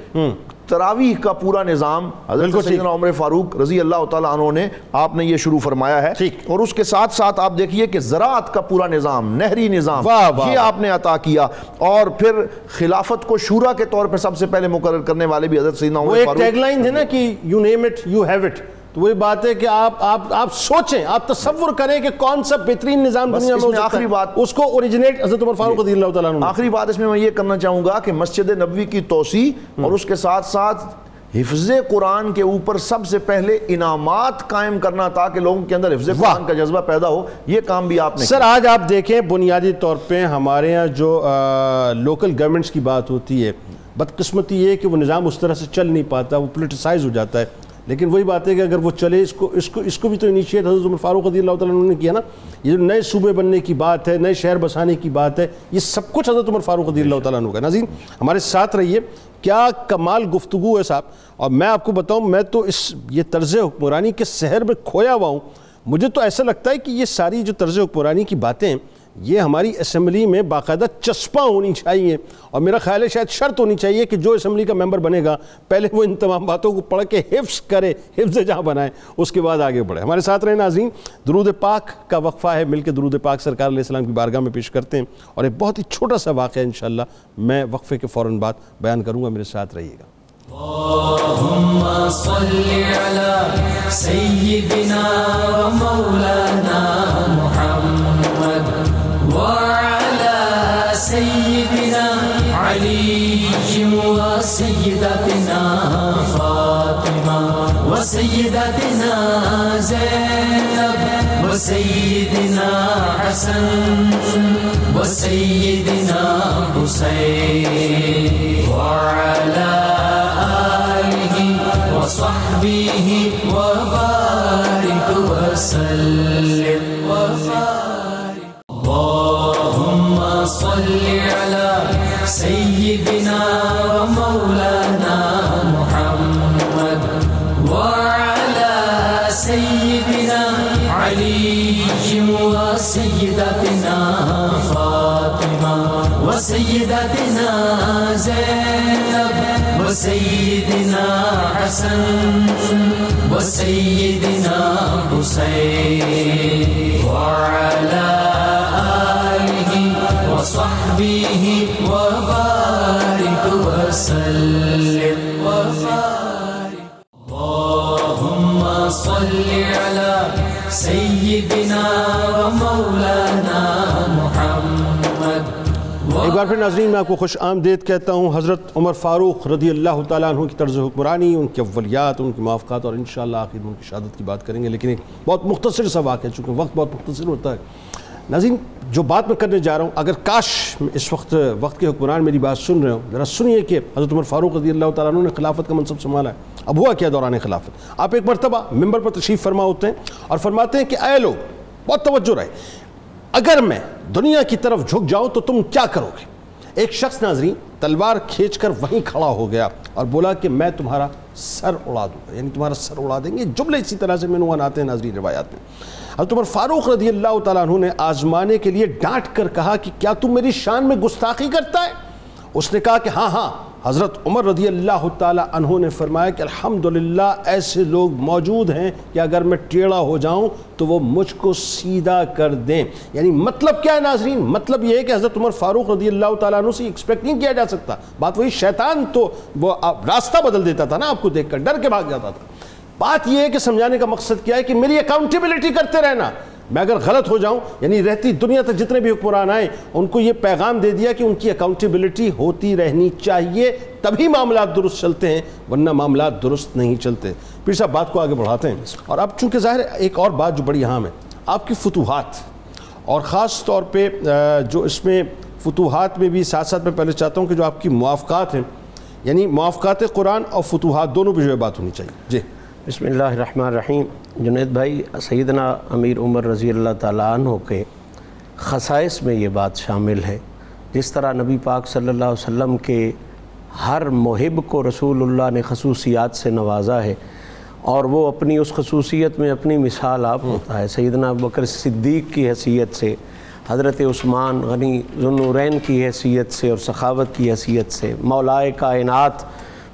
تراویح کا پورا نظام حضرت سیدنا عمر فاروق رضی اللہ تعالیٰ عنہ نے آپ نے یہ شروع فرمایا ہے. اور اس کے ساتھ ساتھ آپ دیکھیے کہ زراعت کا پورا نظام, نہری نظام یہ آپ نے عطا کیا. اور پھر خلافت کو شورا کے طور پہ سب سے پہلے مقرر کرنے والے بھی حضرت سیدنا عمر فاروق. وہ ایک ٹیگ لائن ہے نا کہ you name it you have it. تو وہی بات ہے کہ آپ سوچیں, آپ تصور کریں کہ کون سا بہترین نظام دنیا میں ہو سکتا ہے. اس کو اوریجنیٹ حضرت عمر فاروق رضی اللہ تعالیٰ عنہ. آخری بات اس میں یہ کرنا چاہوں گا کہ مسجد نبوی کی توسیع اور اس کے ساتھ ساتھ حفظ قرآن کے اوپر سب سے پہلے انعامات قائم کرنا تاکہ لوگوں کے اندر حفظ قرآن کا جذبہ پیدا ہو, یہ کام بھی آپ نے سر آج آپ دیکھیں بنیادی طور پہ ہمارے ہاں جو لوکل گورنمنٹس کی بات ہوتی ہے, بدقسمتی یہ کہ وہ نظام اس طرح سے چل نہیں پاتا, وہ پولیٹیسائز ہو جاتا ہے. لیکن وہی بات ہے کہ اگر وہ چلے اس کو بھی تو انیشیٹ حضرت عمر فاروق رضی اللہ تعالیٰ عنہ نے کیا نا. یہ جو نئے صوبے بننے کی بات ہے, نئے شہر بسانے کی بات ہے, یہ سب کچھ حضرت عمر فاروق رضی اللہ تعالیٰ عنہ کا. ناظرین ہمارے ساتھ رہیے, کیا کمال گفتگو ہے صاحب. اور میں آپ کو بتاؤں, میں تو یہ طرز حکمرانی کے سحر میں کھویا ہوا ہوں. مجھے تو ایسا لگتا ہے کہ یہ ساری جو طرز حکمرانی کی باتیں یہ ہماری اسمبلی میں باقاعدہ چسپاں ہونی چاہیے. اور میرا خیال ہے شاید شرط ہونی چاہیے کہ جو اسمبلی کا ممبر بنے گا پہلے وہ ان تمام باتوں کو پڑھ کے حفظ کرے, حفظ جہاں بنائے, اس کے بعد آگے بڑھے. ہمارے ساتھ رہے ناظرین, درود پاک کا وقفہ ہے, مل کے درود پاک سرکار علیہ السلام کی بارگاہ میں پیش کرتے ہیں. اور ایک بہت ہی چھوٹا سا واقعہ انشاءاللہ میں وقفے کے فوراً بعد بیان کروں گا, میرے ساتھ رہیے گا. اللهم صل على سيدنا ومولانا محمد وعلى سيدنا علي وسيدتنا فاطمة وسيدتنا زينب وسيدنا حسن وسيدنا حسين وعلى وصحبه وبارك وسلم وبارك. اللهم صل على سيدنا ومولانا محمد وعلى سيدنا علي وسيدتنا فاطمة وسيدتنا زينب وسيدنا حسن وسيدنا حسين وعلى آله وصحبه وبارك وسلم وبارك. اللهم صل على سيدنا ومولانا محمد. ایک بار پھر ناظرین میں آپ کو خوش آمدید کہتا ہوں. حضرت عمر فاروق رضی اللہ تعالیٰ عنہ کی طرز حکمرانی, ان کی اولیات, ان کی موافقات, اور انشاءاللہ آخر میں ان کی شہادت کی بات کریں گے. لیکن ایک بہت مختصر سا واقعہ, چونکہ وقت بہت مختصر ہوتا ہے. ناظرین جو بات میں کرنے جا رہا ہوں, اگر کاش اس وقت کے حکمران میری بات سن رہے ہوں, ذرا سنیے کہ حضرت عمر فاروق رضی اللہ تعالیٰ عنہ نے خلافت کا منصب سنبھالا ہے. اب ہوا کیا دوران خلافت, آپ ایک مرتبہ ممبر پر تشریف فرما ہوتے ہیں اور فرماتے ہیں کہ اے لوگ بہت توجہ رہے, اگر میں دنیا کی طرف جھک جاؤں تو تم کیا کرو گے. ایک شخص ناظرین تلوار کھینچ کر وہیں کھڑا ہو گیا اور بولا کہ میں تمہارا سر اڑا دوں گا, یعنی تمہارا سر اڑا دیں گے. جملے اسی طرح سے منوان آتے ہیں ناظرین روایات میں. حضرت عمر فاروق رضی اللہ تعالیٰ عنہ نے آزمانے کے لیے ڈانٹ کر کہا کہ کیا تم میری شان میں گستاخی کرتا ہے. اس نے کہا کہ ہاں حضرت عمر رضی اللہ تعالیٰ عنہ نے فرمایا کہ الحمدللہ ایسے لوگ موجود ہیں کہ اگر میں ٹیڑھا ہو جاؤں تو وہ مجھ کو سیدھا کر دیں. یعنی مطلب کیا ہے ناظرین؟ مطلب یہ ہے کہ حضرت عمر فاروق رضی اللہ تعالیٰ عنہ سے ایکسپیکٹ نہیں کیا جا سکتا. بات وہی، شیطان تو وہ راستہ بدل دیتا تھا نا آپ کو دیکھ کر، ڈر کے بھاگ جاتا تھا. بات یہ ہے کہ سمجھانے کا مقصد کیا ہے کہ میری اکاؤنٹیبلٹی کرتے رہنا. میں اگر غلط ہو جاؤں، یعنی رہتی دنیا تک جتنے بھی حکمران آئے ان کو یہ پیغام دے دیا کہ ان کی اکاؤنٹیبلٹی ہوتی رہنی چاہیے، تبھی معاملات درست چلتے ہیں، ورنہ معاملات درست نہیں چلتے. پھر صاحب بات کو آگے بڑھاتے ہیں. اور اب چونکہ ظاہر ایک اور بات جو بڑی اہم ہے، آپ کی فتوحات، اور خاص طور پہ جو اس میں فتوحات میں بھی ساتھ ساتھ میں پہلے چاہتا ہوں کہ جو آپ کی موافقات ہیں، یعنی موافقات قرآن اور فتوحات دونوں پہ جو ہے بات ہونی چاہیے. جی بسم اللہ الرحمن الرحیم. جنید بھائی، سیدنا امیر عمر رضی اللہ تعالیٰ عنہ کے خصائص میں یہ بات شامل ہے. جس طرح نبی پاک صلی اللہ علیہ وسلم کے ہر محب کو رسول اللہ نے خصوصیات سے نوازا ہے، اور وہ اپنی اس خصوصیت میں اپنی مثال آپ ہوتا ہے. سیدنا ابوبکر صدیق کی حیثیت سے، حضرت عثمان غنی ذوالنورین کی حیثیت سے اور سخاوت کی حیثیت سے، مولائے کائنات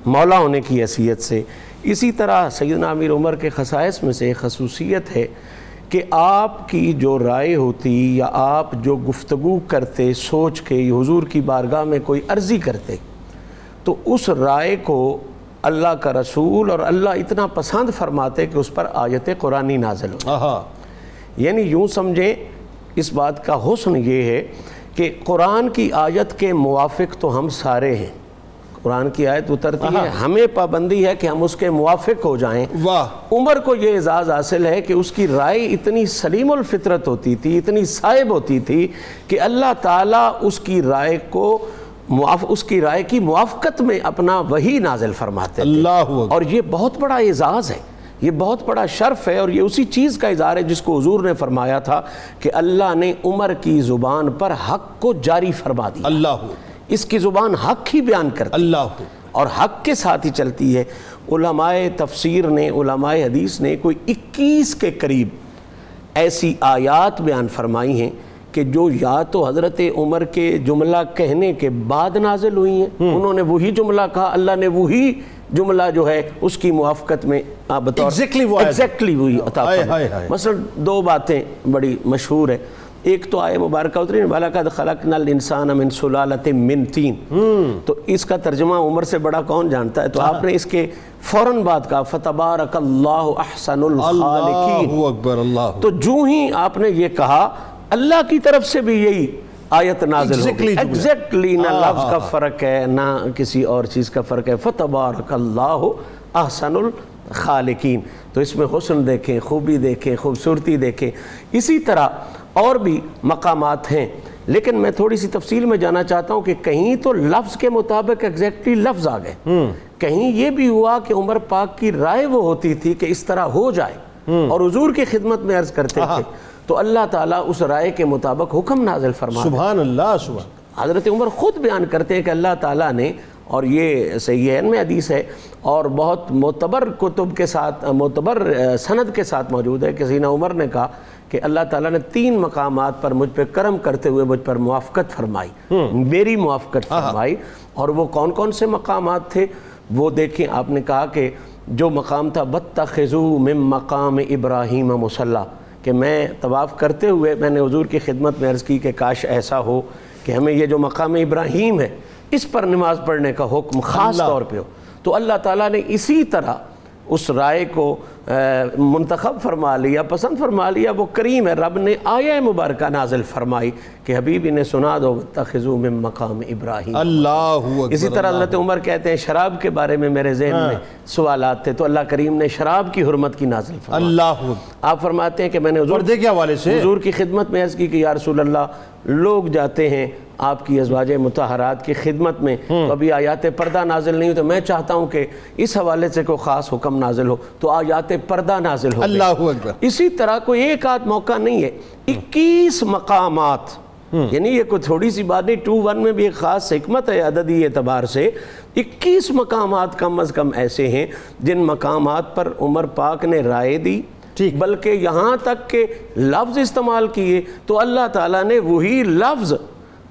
مولا ہونے کی حیثیت سے، اسی طرح سیدنا امیر عمر کے خصائص میں سے ایک خصوصیت ہے کہ آپ کی جو رائے ہوتی یا آپ جو گفتگو کرتے، سوچ کے حضور کی بارگاہ میں کوئی عرضی کرتے، تو اس رائے کو اللہ کا رسول اور اللہ اتنا پسند فرماتے کہ اس پر آیت قرآنی نازل ہو. یعنی یوں سمجھیں، اس بات کا حسن یہ ہے کہ قرآن کی آیت کے موافق تو ہم سارے ہیں. قرآن کی آیت اترتی ہے، ہمیں پابندی ہے کہ ہم اس کے موافق ہو جائیں. عمر کو یہ اعزاز حاصل ہے کہ اس کی رائے اتنی سلیم الفطرت ہوتی تھی، اتنی صائب ہوتی تھی کہ اللہ تعالیٰ اس کی رائے کو اس کی رائے کی موافقت میں اپنا وحی نازل فرماتے تھے. اور یہ بہت بڑا اعزاز ہے، یہ بہت بڑا شرف ہے، اور یہ اسی چیز کا اظہار ہے جس کو حضور نے فرمایا تھا کہ اللہ نے عمر کی زبان پر حق کو جاری فرما دیا. اس کی زبان حق ہی بیان کرتی ہے اور حق کے ساتھ ہی چلتی ہے. علماء تفسیر نے، علماء حدیث نے کوئی 21 کے قریب ایسی آیات بیان فرمائی ہیں کہ جو یا تو حضرت عمر کے جملہ کہنے کے بعد نازل ہوئی ہیں، انہوں نے وہی جملہ کہا، اللہ نے وہی جملہ جو ہے اس کی موافقت میں بطور ایگزیکٹلی وہی عطا فرمائی. مثلا دو باتیں بڑی مشہور ہیں. ایک تو آیہ مبارکہ اتری وَلَقَدْ خَلَقْنَا الْإِنسَانَ مِنْ سُلَالَةٍ مِنْ طِينٍ، تو اس کا ترجمہ عمر سے بڑا کون جانتا ہے؟ تو آپ نے اس کے فوراً بعد کہا فَتَبَارَكَ اللَّهُ أَحْسَنُ الْخَالِقِينَ. تو جو ہی آپ نے یہ کہا، اللہ کی طرف سے بھی یہی آیت نازل ہو گئی. ایگزیکٹلی، نہ لفظ کا فرق ہے نہ کسی اور چیز کا فرق ہے. فَتَبَارَكَ اللَّهُ أَحْسَنُ الْخَالِقِينَ. تو اس میں حسن دیکھیں، خوبی دیکھیں، خوبصورتی دیکھیں. اسی طرح اور بھی مقامات ہیں، لیکن میں تھوڑی سی تفصیل میں جانا چاہتا ہوں کہ کہیں تو لفظ کے مطابق ایگزیکٹلی لفظ آ گئے، کہیں یہ بھی ہوا کہ عمر پاک کی رائے وہ ہوتی تھی کہ اس طرح ہو جائے اور حضور کی خدمت میں عرض کرتے تھے، تو اللہ تعالیٰ اس رائے کے مطابق حکم نازل فرما. سبحان اللہ. حضرت عمر خود بیان کرتے ہیں کہ اللہ تعالیٰ نے، اور یہ صحیحین میں حدیث ہے اور بہت معتبر کتب کے ساتھ، معتبر سند کے ساتھ موجود ہے کہ سیدنا عمر نے کہا کہ اللہ تعالیٰ نے 3 مقامات پر مجھ پہ کرم کرتے ہوئے مجھ پر موافقت فرمائی، میری موافقت فرمائی. اور وہ کون کون سے مقامات تھے وہ دیکھیں. آپ نے کہا کہ جو مقام تھا وَاتَّخِذُوا مِن مَقَامِ إِبْرَاهِيمَ مُصَلَّى، کہ میں طواف کرتے ہوئے میں نے حضور کی خدمت میں عرض کی کہ کاش ایسا ہو کہ ہمیں یہ جو مقام ابراہیم ہے اس پر نماز پڑھنے کا حکم خاص طور پہ ہو. تو اللہ تعالیٰ نے اسی طرح اس رائے کو منتخب فرما لیا، پسند فرما لیا. وہ کریم ہے، رب نے آیہ مبارکہ نازل فرمائی کہ حبیبی نے سنا دو وَاتَّخِذُوا مِن مَقَامِ إِبْرَاهِيمَ. اللہ اکبر. اسی طرح حضرت عمر کہتے ہیں شراب کے بارے میں میرے ذہن میں سوالات تھے تو اللہ کریم نے شراب کی حرمت کی نازل فرمائی. اللہ. آپ فرماتے ہیں کہ میں نے حضور کی خدمت میں عرض کی کہ یا رسول اللہ، لوگ جاتے ہیں آپ کی ازواج مطہرات کی خدمت میں تو ابھی آیات پردہ نازل نہیں ہو، تو میں چاہتا ہوں کہ اس حوالے سے کوئی خاص حکم نازل ہو، تو آیات پردہ نازل ہو. اللہ اکبر. اسی طرح کوئی ایک آدھ موقع نہیں ہے، 21 مقامات، یعنی یہ کوئی تھوڑی سی بات نہیں. 2-1 میں بھی ایک خاص حکمت ہے عددی اعتبار سے. 21 مقامات کم از کم ایسے ہیں جن مقامات پر عمر پاک نے رائے دی، بلکہ یہاں تک کہ لفظ استعمال کیے تو اللہ تعالیٰ نے وہی لفظ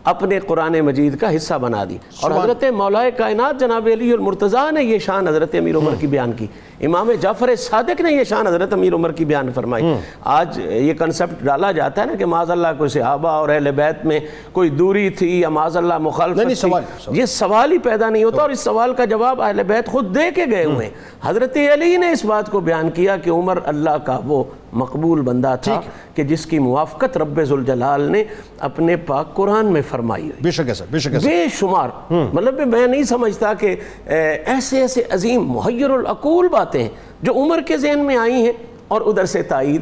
اپنے قرآن مجید کا حصہ بنا دی. اور حضرت مولا کائنات جناب علی المرتضیٰ نے یہ شان حضرت امیر عمر کی بیان کی, امام جعفر صادق نے یہ شان حضرت امیر عمر کی بیان فرمائی. آج یہ کنسپٹ ڈالا جاتا ہے نا کہ معاذ اللہ کوئی صحابہ اور اہل بیت میں کوئی دوری تھی یا معاذ اللہ مخالفت تھی, یہ سوال ہی پیدا نہیں ہوتا, اور اس سوال کا جواب اہل بیت خود دے کے گئے ہوئے ہیں. حضرت علی نے اس بات کو بیان کیا کہ عمر اللہ کا وہ مقبول بندہ تھا کہ جس کی موافقت رب ذوالجلال نے اپنے پاک قرآن میں فرمائی ہوئی. بے شک ایسا, بے شک ایسا, بے شمار. مطلب میں نہیں سمجھتا کہ ایسے ایسے عظیم محیر العقول باتیں ہیں جو عمر کے ذہن میں آئی ہیں اور ادھر سے تائید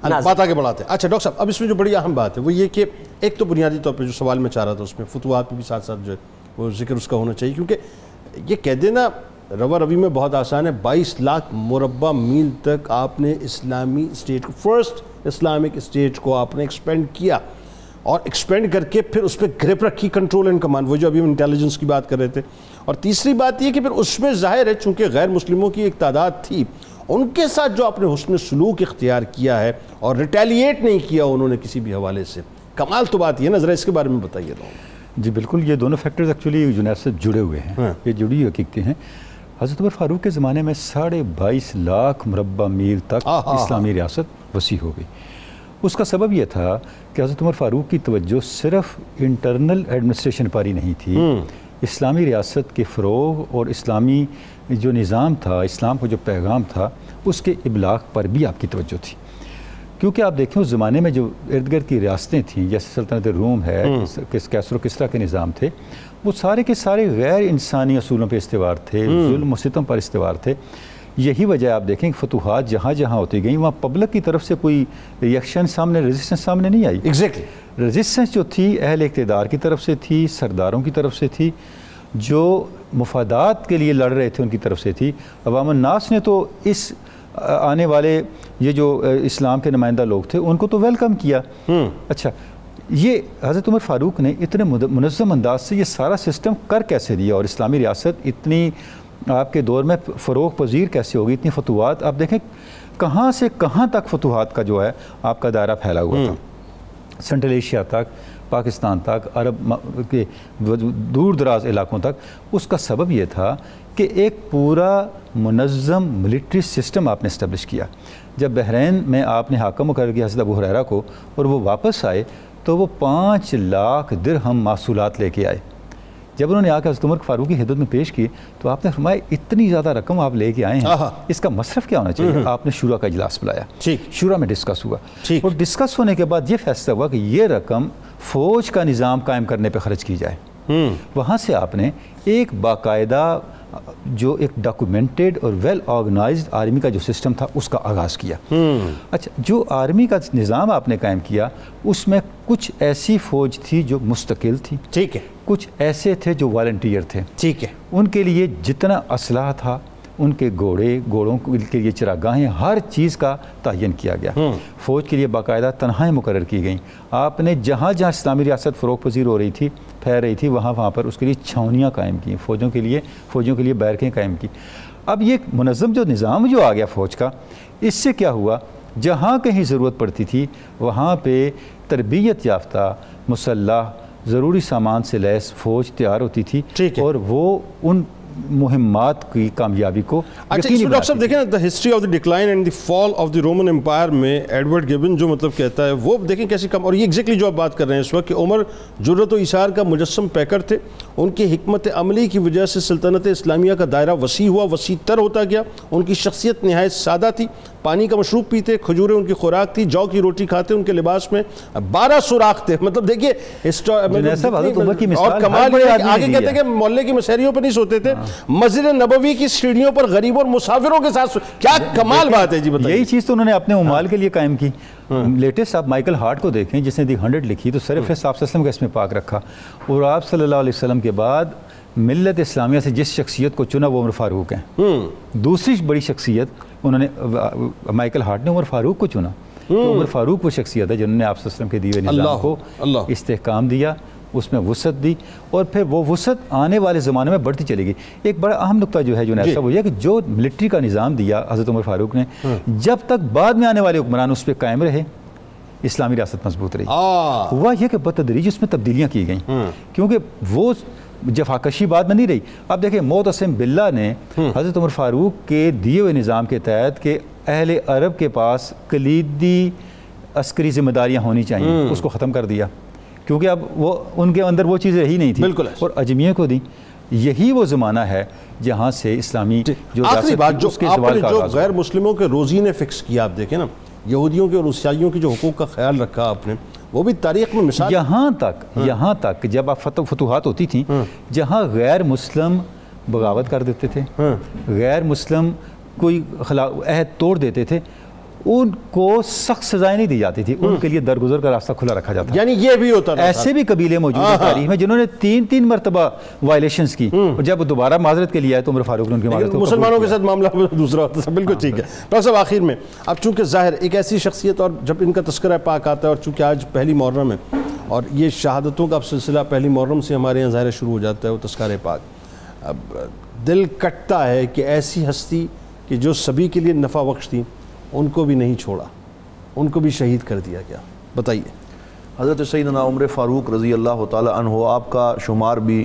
بات آگے بڑھاتے ہیں. اچھا ڈاکٹر صاحب, اب اس میں جو بڑی اہم بات ہے وہ یہ کہ ایک تو بنیادی طور پہ جو سوال میں چاہ رہا تھا اس میں فتوحات پہ بھی ساتھ ساتھ جو ہے وہ ذکر اس کا ہونا چاہیے, کیونکہ یہ کہہ دینا روا روی میں بہت آسان ہے. 22 لاکھ مربع میل تک آپ نے اسلامی اسٹیٹ کو, فرسٹ اسلامک اسٹیٹ کو آپ نے ایکسپینڈ کیا, اور ایکسپینڈ کر کے پھر اس پہ گرپ رکھی, کنٹرول اینڈ کمانڈ, وہ جو ابھی ہم انٹیلیجنس کی بات کر رہے تھے. اور تیسری بات یہ کہ پھر اس میں ظاہر ہے چونکہ غیر مسلموں کی ایک تعداد تھی, ان کے ساتھ جو آپ نے حسن سلوک اختیار کیا ہے اور ریٹیلیٹ نہیں کیا انہوں نے کسی بھی حوالے سے, کمال تو بات یہ نا, ذرا اس کے بارے میں بتائیے. جی بالکل, یہ دونوں فیکٹرز ایکچولی جنید سے جڑے ہوئے ہیں, یہ جڑی حقیقتیں ہیں. حضرت عمر فاروق کے زمانے میں 22.5 لاکھ مربع میل تک اسلامی ریاست وسیع ہو گئی. اس کا سبب یہ تھا کہ حضرت عمر فاروق کی توجہ صرف انٹرنل ایڈمنسٹریشن پر ہی نہیں تھی, اسلامی ریاست کے فروغ اور اسلامی جو نظام تھا, اسلام کو جو پیغام تھا, اس کے ابلاغ پر بھی آپ کی توجہ تھی. کیونکہ آپ دیکھیں اس زمانے میں جو ارد گرد کی ریاستیں تھیں, جیسے سلطنت روم ہے, کیسر و کسریٰ کے نظام تھے, وہ سارے کے سارے غیر انسانی اصولوں پہ استوار تھے, ظلم و ستم پر استوار تھے. یہی وجہ آپ دیکھیں کہ فتوحات جہاں جہاں ہوتی گئیں وہاں پبلک کی طرف سے کوئی ریئیکشن سامنے, ریزسٹنس سامنے نہیں آئی. ایگزیکٹلی ریزسٹنس جو تھی اہل اقتدار کی طرف سے تھی, سرداروں کی طرف سے تھی, جو مفادات کے لیے لڑ رہے تھے ان کی طرف سے تھی. عوام الناس نے تو اس آنے والے یہ جو اسلام کے نمائندہ لوگ تھے ان کو تو ویلکم کیا. اچھا, یہ حضرت عمر فاروق نے اتنے منظم انداز سے یہ سارا سسٹم کر کیسے دیا, اور اسلامی ریاست اتنی آپ کے دور میں فروغ پذیر کیسے ہوگی, اتنی فتوحات آپ دیکھیں کہاں سے کہاں تک فتوحات کا جو ہے آپ کا دائرہ پھیلا ہوا تھا, سینٹرل ایشیا تک, پاکستان تک, عرب کے دور دراز علاقوں تک. اس کا سبب یہ تھا کہ ایک پورا منظم ملٹری سسٹم آپ نے اسٹیبلش کیا. جب بحرین میں آپ نے حاکم مقرر کیا حضرت ابو ہریرہ کو, اور وہ واپس آئے تو وہ 5 لاکھ درہم محصولات لے کے آئے. جب انہوں نے آ کے حضرت عمر فاروق کی خدمت میں پیش کی تو آپ نے فرمایا اتنی زیادہ رقم آپ لے کے آئے ہیں, اس کا مصرف کیا ہونا چاہیے. آپ نے شورا کا اجلاس بلایا, شورا میں ڈسکس ہوا, اور ڈسکس ہونے کے بعد یہ فیصلہ ہوا کہ یہ رقم فوج کا نظام قائم کرنے پہ خرچ کی جائے. وہاں سے آپ نے ایک باقاعدہ جو ایک ڈاکومنٹڈ اور ویل آرگنائزڈ آرمی کا جو سسٹم تھا اس کا آغاز کیا. اچھا, جو آرمی کا نظام آپ نے قائم کیا اس میں کچھ ایسی فوج تھی جو مستقل تھی, ٹھیک ہے, کچھ ایسے تھے جو والنٹیئر تھے, ٹھیک ہے, ان کے لیے جتنا اسلحہ تھا, ان کے گھوڑوں کے لیے چراگاہیں, ہر چیز کا تعین کیا گیا. فوج کے لیے باقاعدہ تنخواہیں مقرر کی گئیں. آپ نے جہاں جہاں اسلامی ریاست فروغ پذیر ہو رہی تھی, پھیل رہی تھی, وہاں پر اس کے لیے چھاونیاں قائم کی, فوجوں کے لیے بیرکیں قائم کی. اب یہ منظم جو نظام جو آ گیا فوج کا, اس سے کیا ہوا, جہاں کہیں ضرورت پڑتی تھی وہاں پہ تربیت یافتہ مسلح ضروری سامان سے لیس فوج تیار ہوتی تھی, اور وہ ان مہمات کی کامیابی کو یقینی ڈاکٹر صاحب دیکھیں نا, the history of the decline and the fall of the Roman empire میں ایڈورڈ گبن جو مطلب کہتا ہے وہ دیکھیں کیسی کم, اور یہ ایگزیکٹلی جو آپ بات کر رہے ہیں اس وقت کہ عمر جرأت و ایثار کا مجسم پیکر تھے. ان کی حکمت عملی کی وجہ سے سلطنت اسلامیہ کا دائرہ وسیع ہوا, وسیع تر ہوتا گیا. ان کی شخصیت نہایت سادہ تھی, پانی کا مشروب پیتے, کھجوریں ان کی خوراک تھی, جو کی روٹی کھاتے, ان کے لباس میں 12 سوراخ تھے. مطلب دیکھیے اور کمال آگے کہتے ہیں کہ محلے کی مسحریوں پہ نہیں سوتے تھے, مسجد نبوی کی سیڑھیوں پر غریبوں اور مسافروں کے ساتھ. کیا کمال بات ہے جی, بتائیے. یہی چیز تو انہوں نے اپنے اموال کے لیے قائم کی. لیٹسٹ آپ مائیکل ہارٹ کو دیکھیں جس نے دی 100 لکھی, تو سر فہرست آپ صلی اللہ علیہ وسلم کا اس میں پاک رکھا, اور آپ صلی اللہ علیہ وسلم کے بعد ملت اسلامیہ سے جس شخصیت کو چنا وہ عمر فاروق ہیں. دوسری بڑی شخصیت انہوں نے مائیکل ہارٹ نے عمر فاروق کو چنا. عمر فاروق وہ شخصیت ہے جنہوں نے آپ صلی اللہ علیہ وسلم کے دیوے نظام کو استحکام دیا, اس میں وسعت دی, اور پھر وہ وسعت آنے والے زمانے میں بڑھتی چلے گی. ایک بڑا اہم نقطہ جو ہے جو ایسا وہ یہ کہ جو ملٹری کا نظام دیا حضرت عمر فاروق نے, جب تک بعد میں آنے والے حکمران اس پہ قائم رہے, اسلامی ریاست مضبوط رہی. ہوا یہ کہ بتدریج اس میں تبدیلیاں کی گئیں کیونکہ وہ جفاکشی بعد میں نہیں رہی. اب دیکھیں معتصم باللہ نے حضرت عمر فاروق کے دیے ہوئے نظام کے تحت کہ اہل عرب کے پاس کلیدی عسکری ذمہ داریاں ہونی چاہیے اس کو ختم کر دیا کیونکہ اب وہ ان کے اندر وہ چیزیں رہی نہیں تھیں اور اجمیوں کو دیں. یہی وہ زمانہ ہے جہاں سے اسلامی جو آخری بات جو آپ نے جو غیر مسلموں کے روزی نے فکس کیا، آپ دیکھیں نا یہودیوں کے اور عیسائیوں کے جو حقوق کا خیال رکھا آپ نے، وہ بھی تاریخ میں مثال. یہاں تک جب آپ فتوحات ہوتی تھیں جہاں غیر مسلم بغاوت کر دیتے تھے، غیر مسلم کوئی عہد توڑ دیتے تھے، ان کو سخت سزائیں نہیں دی جاتی تھی، ان کے لیے درگزر کا راستہ کھلا رکھا جاتا. یعنی یہ بھی ہوتا ہے ایسے بھی قبیلے موجود ہیں تاریخ میں جنہوں نے 3 مرتبہ وائلیشنز کی اور جب دوبارہ معذرت کے لیے آئے تو عمر فاروق نے ان کی معذرت کو مسلمانوں کے ساتھ معاملہ دوسرا ہوتا ہے. بالکل ٹھیک ہے. ڈاکٹر صاحب آخر میں اب چونکہ ظاہر ایک ایسی شخصیت اور جب ان کا تذکرہ پاک آتا ہے اور چونکہ آج پہلی محرم ہے اور یہ شہادتوں کا سلسلہ پہلی محرم سے ہمارے یہاں ظاہر شروع ہو جاتا ہے وہ تذکرہ پاک، اب دل کٹتا ہے کہ ایسی ہستی کہ جو سبھی کے لیے نفع بخش تھی ان کو بھی نہیں چھوڑا، ان کو بھی شہید کر دیا گیا. بتائیے. حضرت سیدنا عمر فاروق رضی اللہ تعالی عنہ آپ کا شمار بھی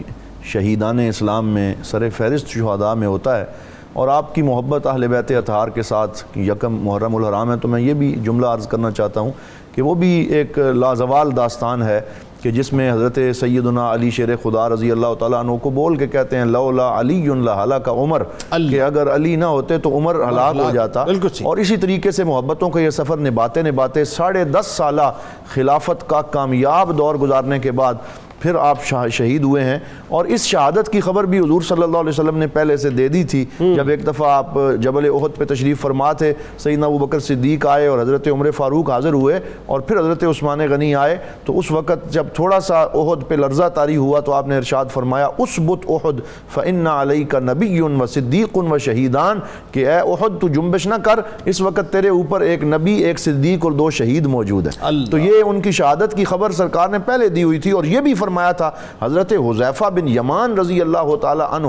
شہیدان اسلام میں سر فہرست شہداء میں ہوتا ہے اور آپ کی محبت اہل بیت اطہار کے ساتھ یکم محرم الحرام ہے. تو میں یہ بھی جملہ عرض کرنا چاہتا ہوں کہ وہ بھی ایک لازوال داستان ہے کہ جس میں حضرت سیدنا علی شیر خدا رضی اللہ تعالیٰ عنہ کو بول کے کہتے ہیں لولا علی لہلک عمر، کہ اگر علی نہ ہوتے تو عمر ہلاک ہو جاتا. اور اسی طریقے سے محبتوں کا یہ سفر نبھاتے 10.5 سالہ خلافت کا کامیاب دور گزارنے کے بعد پھر آپ شہید ہوئے ہیں. اور اس شہادت کی خبر بھی حضور صلی اللہ علیہ وسلم نے پہلے سے دے دی تھی. جب ایک دفعہ آپ جبل احد پہ تشریف فرما تھے، سیدنا ابوبکر صدیق آئے اور حضرت عمر فاروق حاضر ہوئے اور پھر حضرت عثمان غنی آئے، تو اس وقت جب تھوڑا سا احد پہ لرزہ طاری ہوا تو آپ نے ارشاد فرمایا اسبت احد فإن علیک نبی و صدیق و شہیدان، کہ اے احد تو جنبش نہ کر، اس وقت تیرے اوپر ایک نبی، ایک صدیق اور 2 شہید موجود ہیں. تو یہ ان کی شہادت کی خبر سرکار نے پہلے دی ہوئی تھی. اور یہ بھی فرمایا تھا حضرت حذیفہ بن یمان رضی اللہ تعالی عنہ،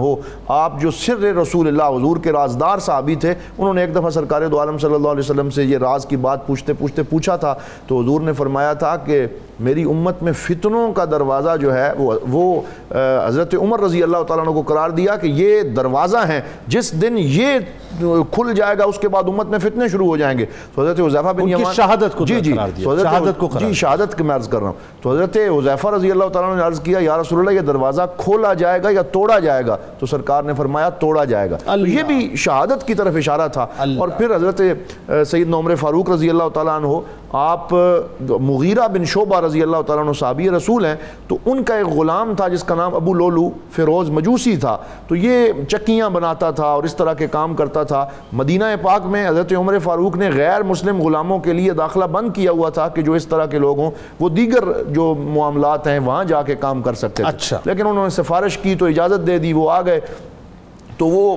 آپ جو سر رسول اللہ حضور کے رازدار صحابی تھے، انہوں نے ایک دفعہ سرکار دو عالم صلی اللہ علیہ وسلم سے یہ راز کی بات پوچھتے پوچھا تھا تو حضور نے فرمایا تھا کہ میری امت میں فتنوں کا دروازہ جو ہے وہ حضرت عمر رضی اللہ تعالیٰ عنہ کو قرار دیا کہ یہ دروازہ ہیں، جس دن یہ کھل جائے گا اس کے بعد امت میں فتنے شروع ہو جائیں گے. تو حضرت حذیفہ بن یمان شہادت کو قرار دیا، شہادت میں عرض کر رہا ہوں. تو حضرت حذیفہ رضی اللہ تعالیٰ عنہ نے عرض کیا یا رسول اللہ یہ دروازہ کھولا جائے گا یا توڑا جائے گا؟ تو سرکار نے فرمایا توڑا جائے گا. تو یہ بھی شہادت کی طرف اشارہ تھا. اور پھر حضرت سیدنا عمر فاروق رضی اللہ تعالیٰ عنہ، آپ مغیرہ بن شعبہ رضی اللہ تعالیٰ عنہ صحابی رسول ہیں، تو ان کا ایک غلام تھا جس کا نام ابو لولو فیروز مجوسی تھا. تو یہ چکیاں بناتا تھا اور اس طرح کے کام کرتا تھا. مدینہ پاک میں حضرت عمر فاروق نے غیر مسلم غلاموں کے لیے داخلہ بند کیا ہوا تھا کہ جو اس طرح کے لوگ ہوں وہ دیگر جو معاملات ہیں وہاں جا کے کام کر سکتے تھے. لیکن انہوں نے سفارش کی تو اجازت دے دی، وہ آ گئے. تو وہ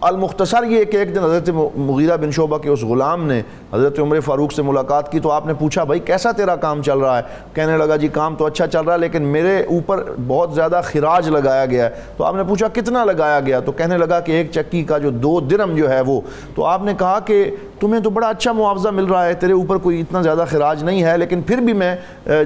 المختصر یہ کہ ایک دن حضرت مغیرہ بن شعبہ کے اس غلام نے حضرت عمر فاروق سے ملاقات کی تو آپ نے پوچھا بھائی کیسا تیرا کام چل رہا ہے؟ کہنے لگا جی کام تو اچھا چل رہا ہے لیکن میرے اوپر بہت زیادہ خراج لگایا گیا ہے. تو آپ نے پوچھا کتنا لگایا گیا؟ تو کہنے لگا کہ ایک چکی کا جو 2 درم جو ہے وہ. تو آپ نے کہا کہ تمہیں تو بڑا اچھا معاوضہ مل رہا ہے، تیرے اوپر کوئی اتنا زیادہ خراج نہیں ہے، لیکن پھر بھی میں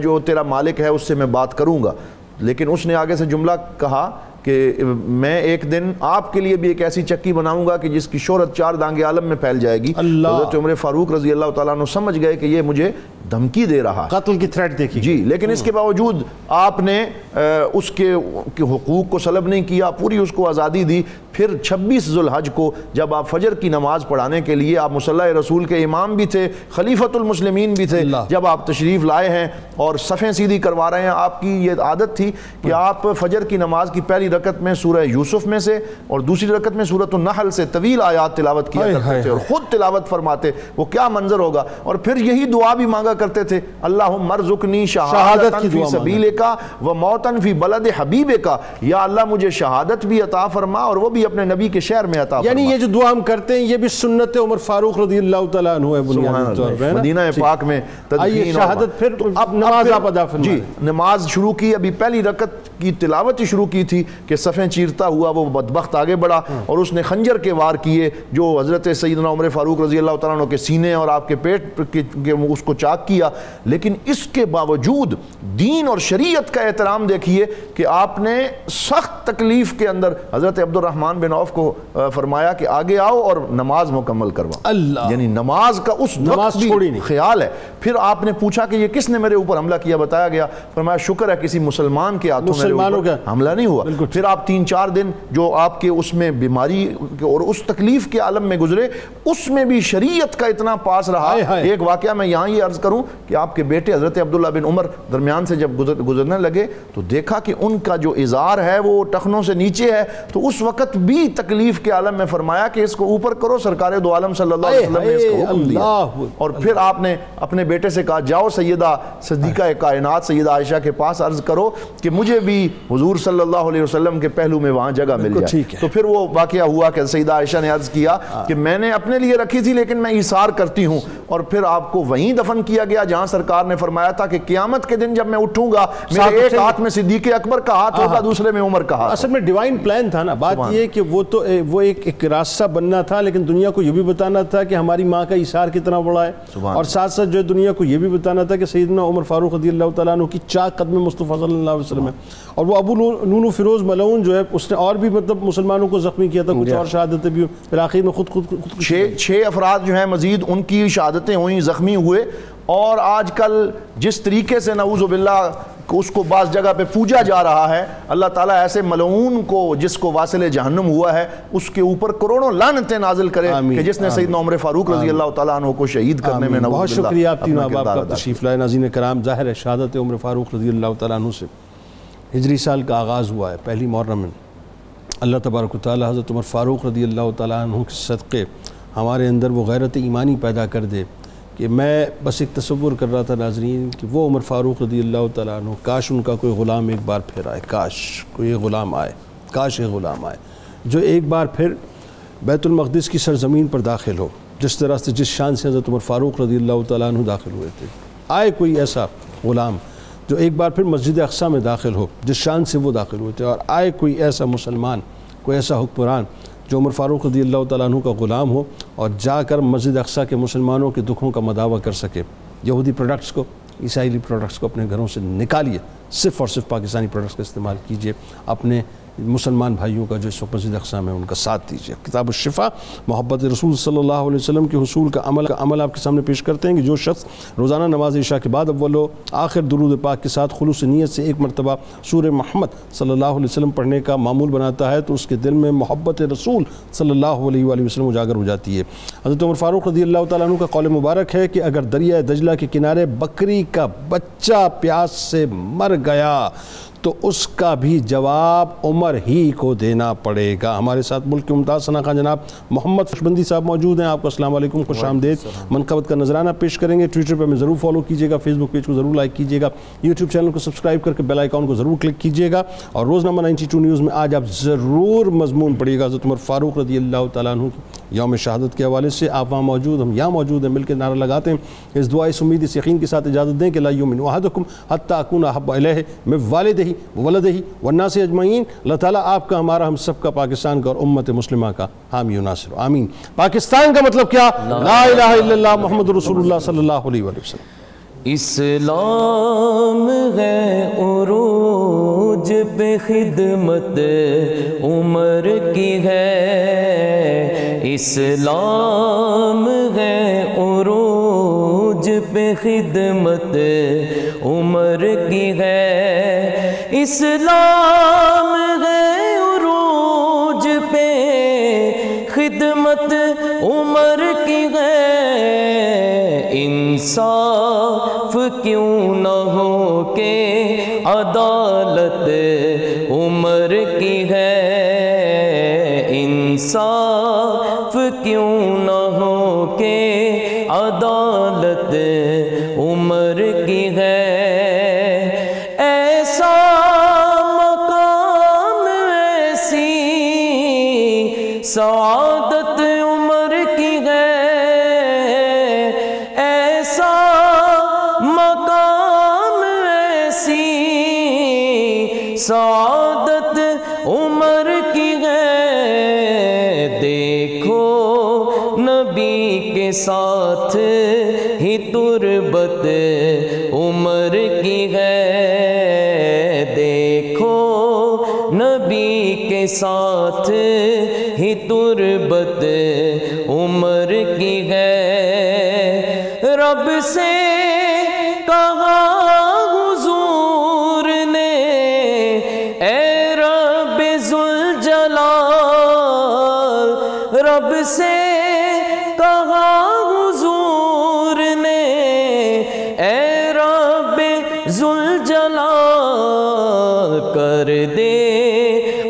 جو تیرا مالک ہے اس سے میں بات کروں گا. لیکن اس نے آگے سے جملہ کہا کہ میں ایک دن آپ کے لیے بھی ایک ایسی چکی بناؤں گا کہ جس کی شہرت 4 دانگے عالم میں پھیل جائے گی. حضرت عمر فاروق رضی اللہ تعالیٰ عنہ سمجھ گئے کہ یہ مجھے دھمکی دے رہا ہے، قتل کی تھریٹ دیکھی جی. لیکن اس کے باوجود آپ نے اس کے حقوق کو سلب نہیں کیا، پوری اس کو آزادی دی. پھر 26 ذو الحج کو جب آپ فجر کی نماز پڑھانے کے لیے، آپ مصلی رسول کے امام بھی تھے، خلیفۃ المسلمین بھی تھے، جب آپ تشریف لائے ہیں اور صفیں سیدھی کروا رہے ہیں، آپ کی یہ عادت تھی کہ آپ فجر کی نماز کی پہلی رکعت میں سورہ یوسف میں سے اور دوسری رکعت میں سورۃ النحل سے طویل آیات تلاوت کیا کرتے تھے اور خود تلاوت فرماتے. وہ کیا منظر ہوگا. اور پھر یہی دعا بھی مانگا کرتے تھے، اللہم ارزقنی شہادت فی سبیلک و موتن فی بلد حبیبک، یا اللہ مجھے شہادت بھی عطا فرما اور وہ بھی اپنے نبی کے شہر میں عطا فرما. یعنی یہ جو دعا ہم کرتے ہیں یہ بھی سنت عمر فاروق رضی اللہ تعالیٰ عنہ ہے بنیادی طور پر مدینہ پاک میں تدفین شہادت. پھر اب نماز آپ ادا فرمائیں. جی نماز شروع کی، ابھی پہلی رکعت کی تلاوت ہی شروع کی تھی کہ صفیں چیرتا ہوا وہ بدبخت آگے بڑھا اور اس نے خنجر کے وار کیے جو حضرت سیدنا عمر فاروق رضی اللہ تعالیٰ عنہ کے سینے اور آپ کے پیٹ کے اس کو چاک کیا. لیکن اس کے باوجود دین اور شریعت کا احترام دیکھیے کہ آپ نے سخت تکلیف کے اندر حضرت عبد الرحمن بن عوف کو فرمایا کہ آگے آؤ اور نماز مکمل کرواؤ. اللہ، یعنی نماز کا اس وقت بھی خیال ہے. پھر آپ نے پوچھا کہ یہ کس نے میرے اوپر حملہ کیا؟ بتایا گیا، فرمایا شکر ہے کسی مسلمان کے ہاتھوں میرے اوپر حملہ نہیں ہوا. پھر آپ 3-4 دن جو آپ کے اس میں بیماری اور اس تکلیف کے عالم میں گزرے، اس میں بھی شریعت کا اتنا پاس رہا. ایک واقعہ میں یہاں یہ عرض کروں کہ آپ کے بیٹے حضرت عبداللہ بن عمر درمیان سے جب گزرنے لگے تو دیکھا کہ ان کا جو ازار ہے وہ ٹخنوں سے نیچے ہے، تو اس وقت بھی تکلیف کے عالم میں فرمایا کہ اس کو اوپر کرو. سرکار دو عالم صلی اللہ علیہ وسلم نے اس کو حکم دیا. اور پھر آپ نے اپنے بیٹے سے کہا جاؤ سیدہ صدیقہ کائنات سیدہ عائشہ کے پاس عرض کرو کہ مجھے بھی حضور صلی اللہ علیہ وسلم کے پہلو میں وہاں جگہ مل جائے. تو پھر وہ واقعہ ہوا کہ سیدہ عائشہ نے عرض کیا کہ میں نے اپنے لیے رکھی تھی لیکن میں ایثار کرتی ہوں. اور پھر آپ کو وہیں دفن کیا گیا جہاں سرکار نے فرمایا تھا کہ قیامت کے دن جب میں اٹھوں گا میرے ایک ہاتھ میں صدیق اکبر کا ہاتھ ہوگا، دوسرے میں عمر کا ہاتھ. اصل میں ڈیوائن پلان تھا نا. بات یہ کہ وہ ایک راستہ بننا تھا، لیکن دنیا کو یہ بھی بتانا تھا کہ ہماری ماں کا ایثار کتنا بڑا ہے، اور ساتھ ساتھ جو دنیا کو یہ بھی بتانا تھا کہ سیدنا عمر فاروق رضی اللہ تعالیٰ عنہ کی چاک قدم مصطفیٰ صلی اللہ علیہ وسلم ہے. اور وہ ابو نونو فیروز ملعون جو ہے اس نے اور بھی مطلب مسلمانوں کو زخمی کیا تھا، کچھ اور شہادتیں بھی، پھر آخر میں خود 6 افراد جو ہیں مزید ان کی شہادتیں ہوئیں، زخمی ہوئے. اور آج کل جس طریقے سے نعوذ باللہ اس کو بعض جگہ پہ پوجا جا رہا ہے، اللہ تعالیٰ ایسے ملعون کو جس کو واصل جہنم ہوا ہے اس کے اوپر کروڑوں لعنتیں نازل کرے کہ جس نے سیدنا عمر فاروق رضی اللہ تعالیٰ عنہ کو شہید کرنے میں نعوذ باللہ. بہت شکریہ آپ تینوں احباب کا تشریف لائے. ناظرین کرام، ظاہر ہے شہادت عمر فاروق رضی اللہ تعالیٰ عنہ سے ہجری سال کا آغاز ہوا ہے، پہلی محرم میں. اللہ تبارک و تعالیٰ حضرت عمر فاروق رضی اللہ تعالیٰ عنہ کے صدقے ہمارے اندر وہ غیرت ایمانی پیدا کر دے کہ میں بس ایک تصور کر رہا تھا ناظرین کہ وہ عمر فاروق رضی اللہ تعالیٰ عنہ، کاش ان کا کوئی غلام ایک بار پھر آئے، کاش کوئی غلام آئے، کاش ایک غلام آئے جو ایک بار پھر بیت المقدس کی سرزمین پر داخل ہو، جس طرح سے جس شان سے حضرت عمر فاروق رضی اللہ تعالیٰ عنہ داخل ہوئے تھے. آئے کوئی ایسا غلام جو ایک بار پھر مسجد اقصیٰ میں داخل ہو جس شان سے وہ داخل ہوئے تھے، اور آئے کوئی ایسا مسلمان، کوئی ایسا حکمران جو عمر فاروق رضی اللہ تعالیٰ عنہ کا غلام ہو اور جا کر مسجد اقصیٰ کے مسلمانوں کے دکھوں کا مداوع کر سکے. یہودی پروڈکٹس کو، عیسائی پروڈکٹس کو اپنے گھروں سے نکالیے، صرف اور صرف پاکستانی پروڈکٹس کا استعمال کیجیے. اپنے مسلمان بھائیوں کا جو اس وقت مسجد اقصیٰ میں ان کا ساتھ دیجیے. کتاب الشفا محبت رسول صلی اللہ علیہ وسلم کے حصول کا عمل آپ کے سامنے پیش کرتے ہیں کہ جو شخص روزانہ نماز عشاء کے بعد اول و آخر درود پاک کے ساتھ خلوص نیت سے ایک مرتبہ سورہ محمد صلی اللہ علیہ وسلم پڑھنے کا معمول بناتا ہے تو اس کے دل میں محبت رسول صلی اللہ علیہ وآلہ وسلم اجاگر ہو جاتی ہے. حضرت عمر فاروق رضی اللہ تعالیٰ عنہ کا قول مبارک ہے کہ اگر دریائے دجلہ کے کنارے بکری کا بچہ پیاس سے مر گیا تو اس کا بھی جواب عمر ہی کو دینا پڑے گا. ہمارے ساتھ ملک کے ممتاز ثنا خان جناب محمد خوشبندی صاحب موجود ہیں. آپ کو السلام علیکم، خوش آمدید. منقبت کا نذرانہ پیش کریں گے. ٹویٹر پہ ہمیں ضرور فالو کیجیے گا، فیس بک پیج کو ضرور لائک کیجیے گا، یوٹیوب چینل کو سبسکرائب کر کے بیل آئیکن کو ضرور کلک کیجیے گا. اور روزنامہ 92 نیوز میں آج آپ ضرور مضمون پڑھیے گا حضرت عمر فاروق رضی اللہ تعالیٰ عنہ کی یوم شہادت کے حوالے سے. آپ وہاں موجود، ہم یہاں موجود ہیں، مل کے نعرہ لگاتے ہیں. اس دعا اس امید اس یقین کے ساتھ اجازت دیں کہ لا یؤمن احدکم حتی اکون احب الیہ من والدہ وولدہ والناس اجمعین. اللہ تعالیٰ آپ کا، ہمارا، ہم سب کا، پاکستان کا اور امت مسلمہ کا حامی و ناصر. آمین. پاکستان کا مطلب کیا؟ لا الہ الا اللہ محمد رسول اللہ صلی اللہ علیہ وسلم. اسلام ہے عروج پہ خدمت عمر کی ہے، اسلام ہے عروج پہ خدمت عمر کی ہے، اسلام ہے عروج پہ خدمت عمر کی ہے، انصاف کیوں نہ ہو کہ عدالت عمر کی ہے، انصاف کیوں نہ ہو کہ عدالت عمر کی ہے، ایسا مقام ایسی سعادت عمر کی ہے، ایسا مقام ایسی سعادت نبی کے ساتھ ہی تربت عمر کی ہے، دیکھو نبی کے ساتھ ہی تربت عمر کی ہے۔ رب سے کہا حضور نے اے رب ذوالجلال، رب سے کہا حضور نے اے رب ذوالجلال، کر دے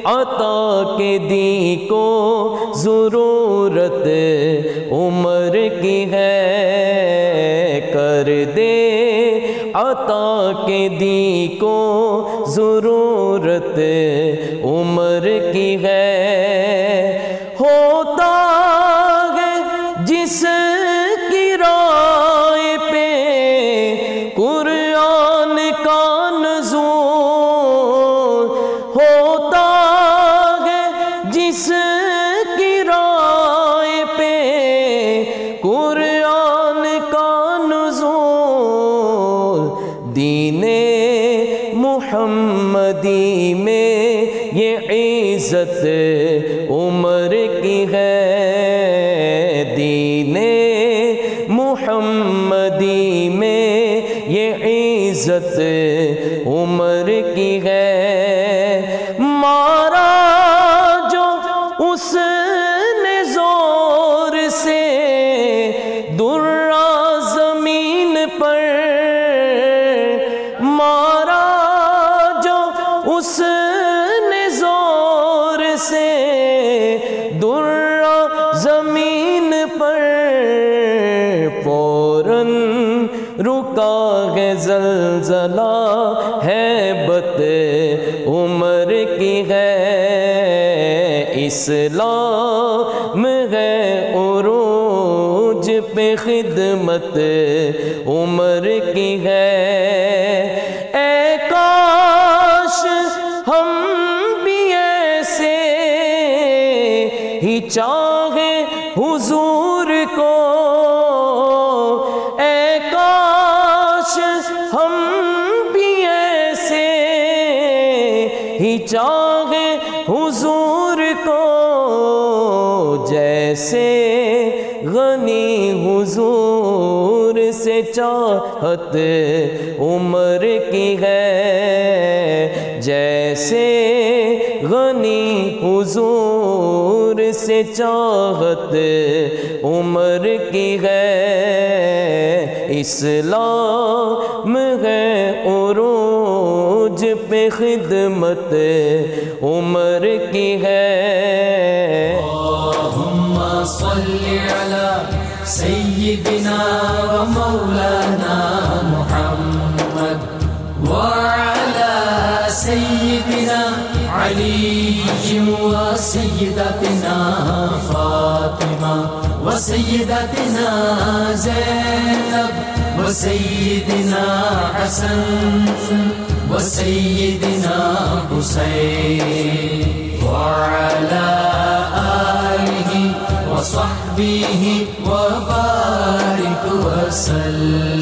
عطا کے دی کو ضرورت عمر کی ہے، کر دے عطا کے دی کو ضرورت عمر کی ہے۔ ہوتا ہے جس کی رائے پہ قرآن کا نزول، ہوتا ہے جس کی رائے پہ قرآن کا نزول، دین محمدی میں یہ عزت عمر کی ہے، دین محمدی میں یہ عزت عمر کی ہے۔ مارا جو اس نے زور سے درہ زمین پر، مارا جو اس نے زور سے درہ زمین پر، فوراً رکا ہے زلزلہ ہیبت عمر کی ہے، اسلام ہے عروج پہ خدمت عمر کی ہے۔ اے کاش ہم بھی ایسے ہی چاہیں حضور کو، اے کاش ہم بھی ایسے ہی چاہیں حضور کو، جیسے غنی حضور سے چاہت عمر کی ہے، جیسے غنی حضور سے چاہت عمر کی ہے۔ اسلام ہے عروج پہ خدمت عمر کی ہے۔ اللہم صلی علی سیدنا و مولانا محمد وعلی سیدنا علی و سیدتنا فاطمہ و سیدتنا زینب و سیدنا حسن و سیدنا حسین وعلی آلہ وصحبہ وبارک وسلم۔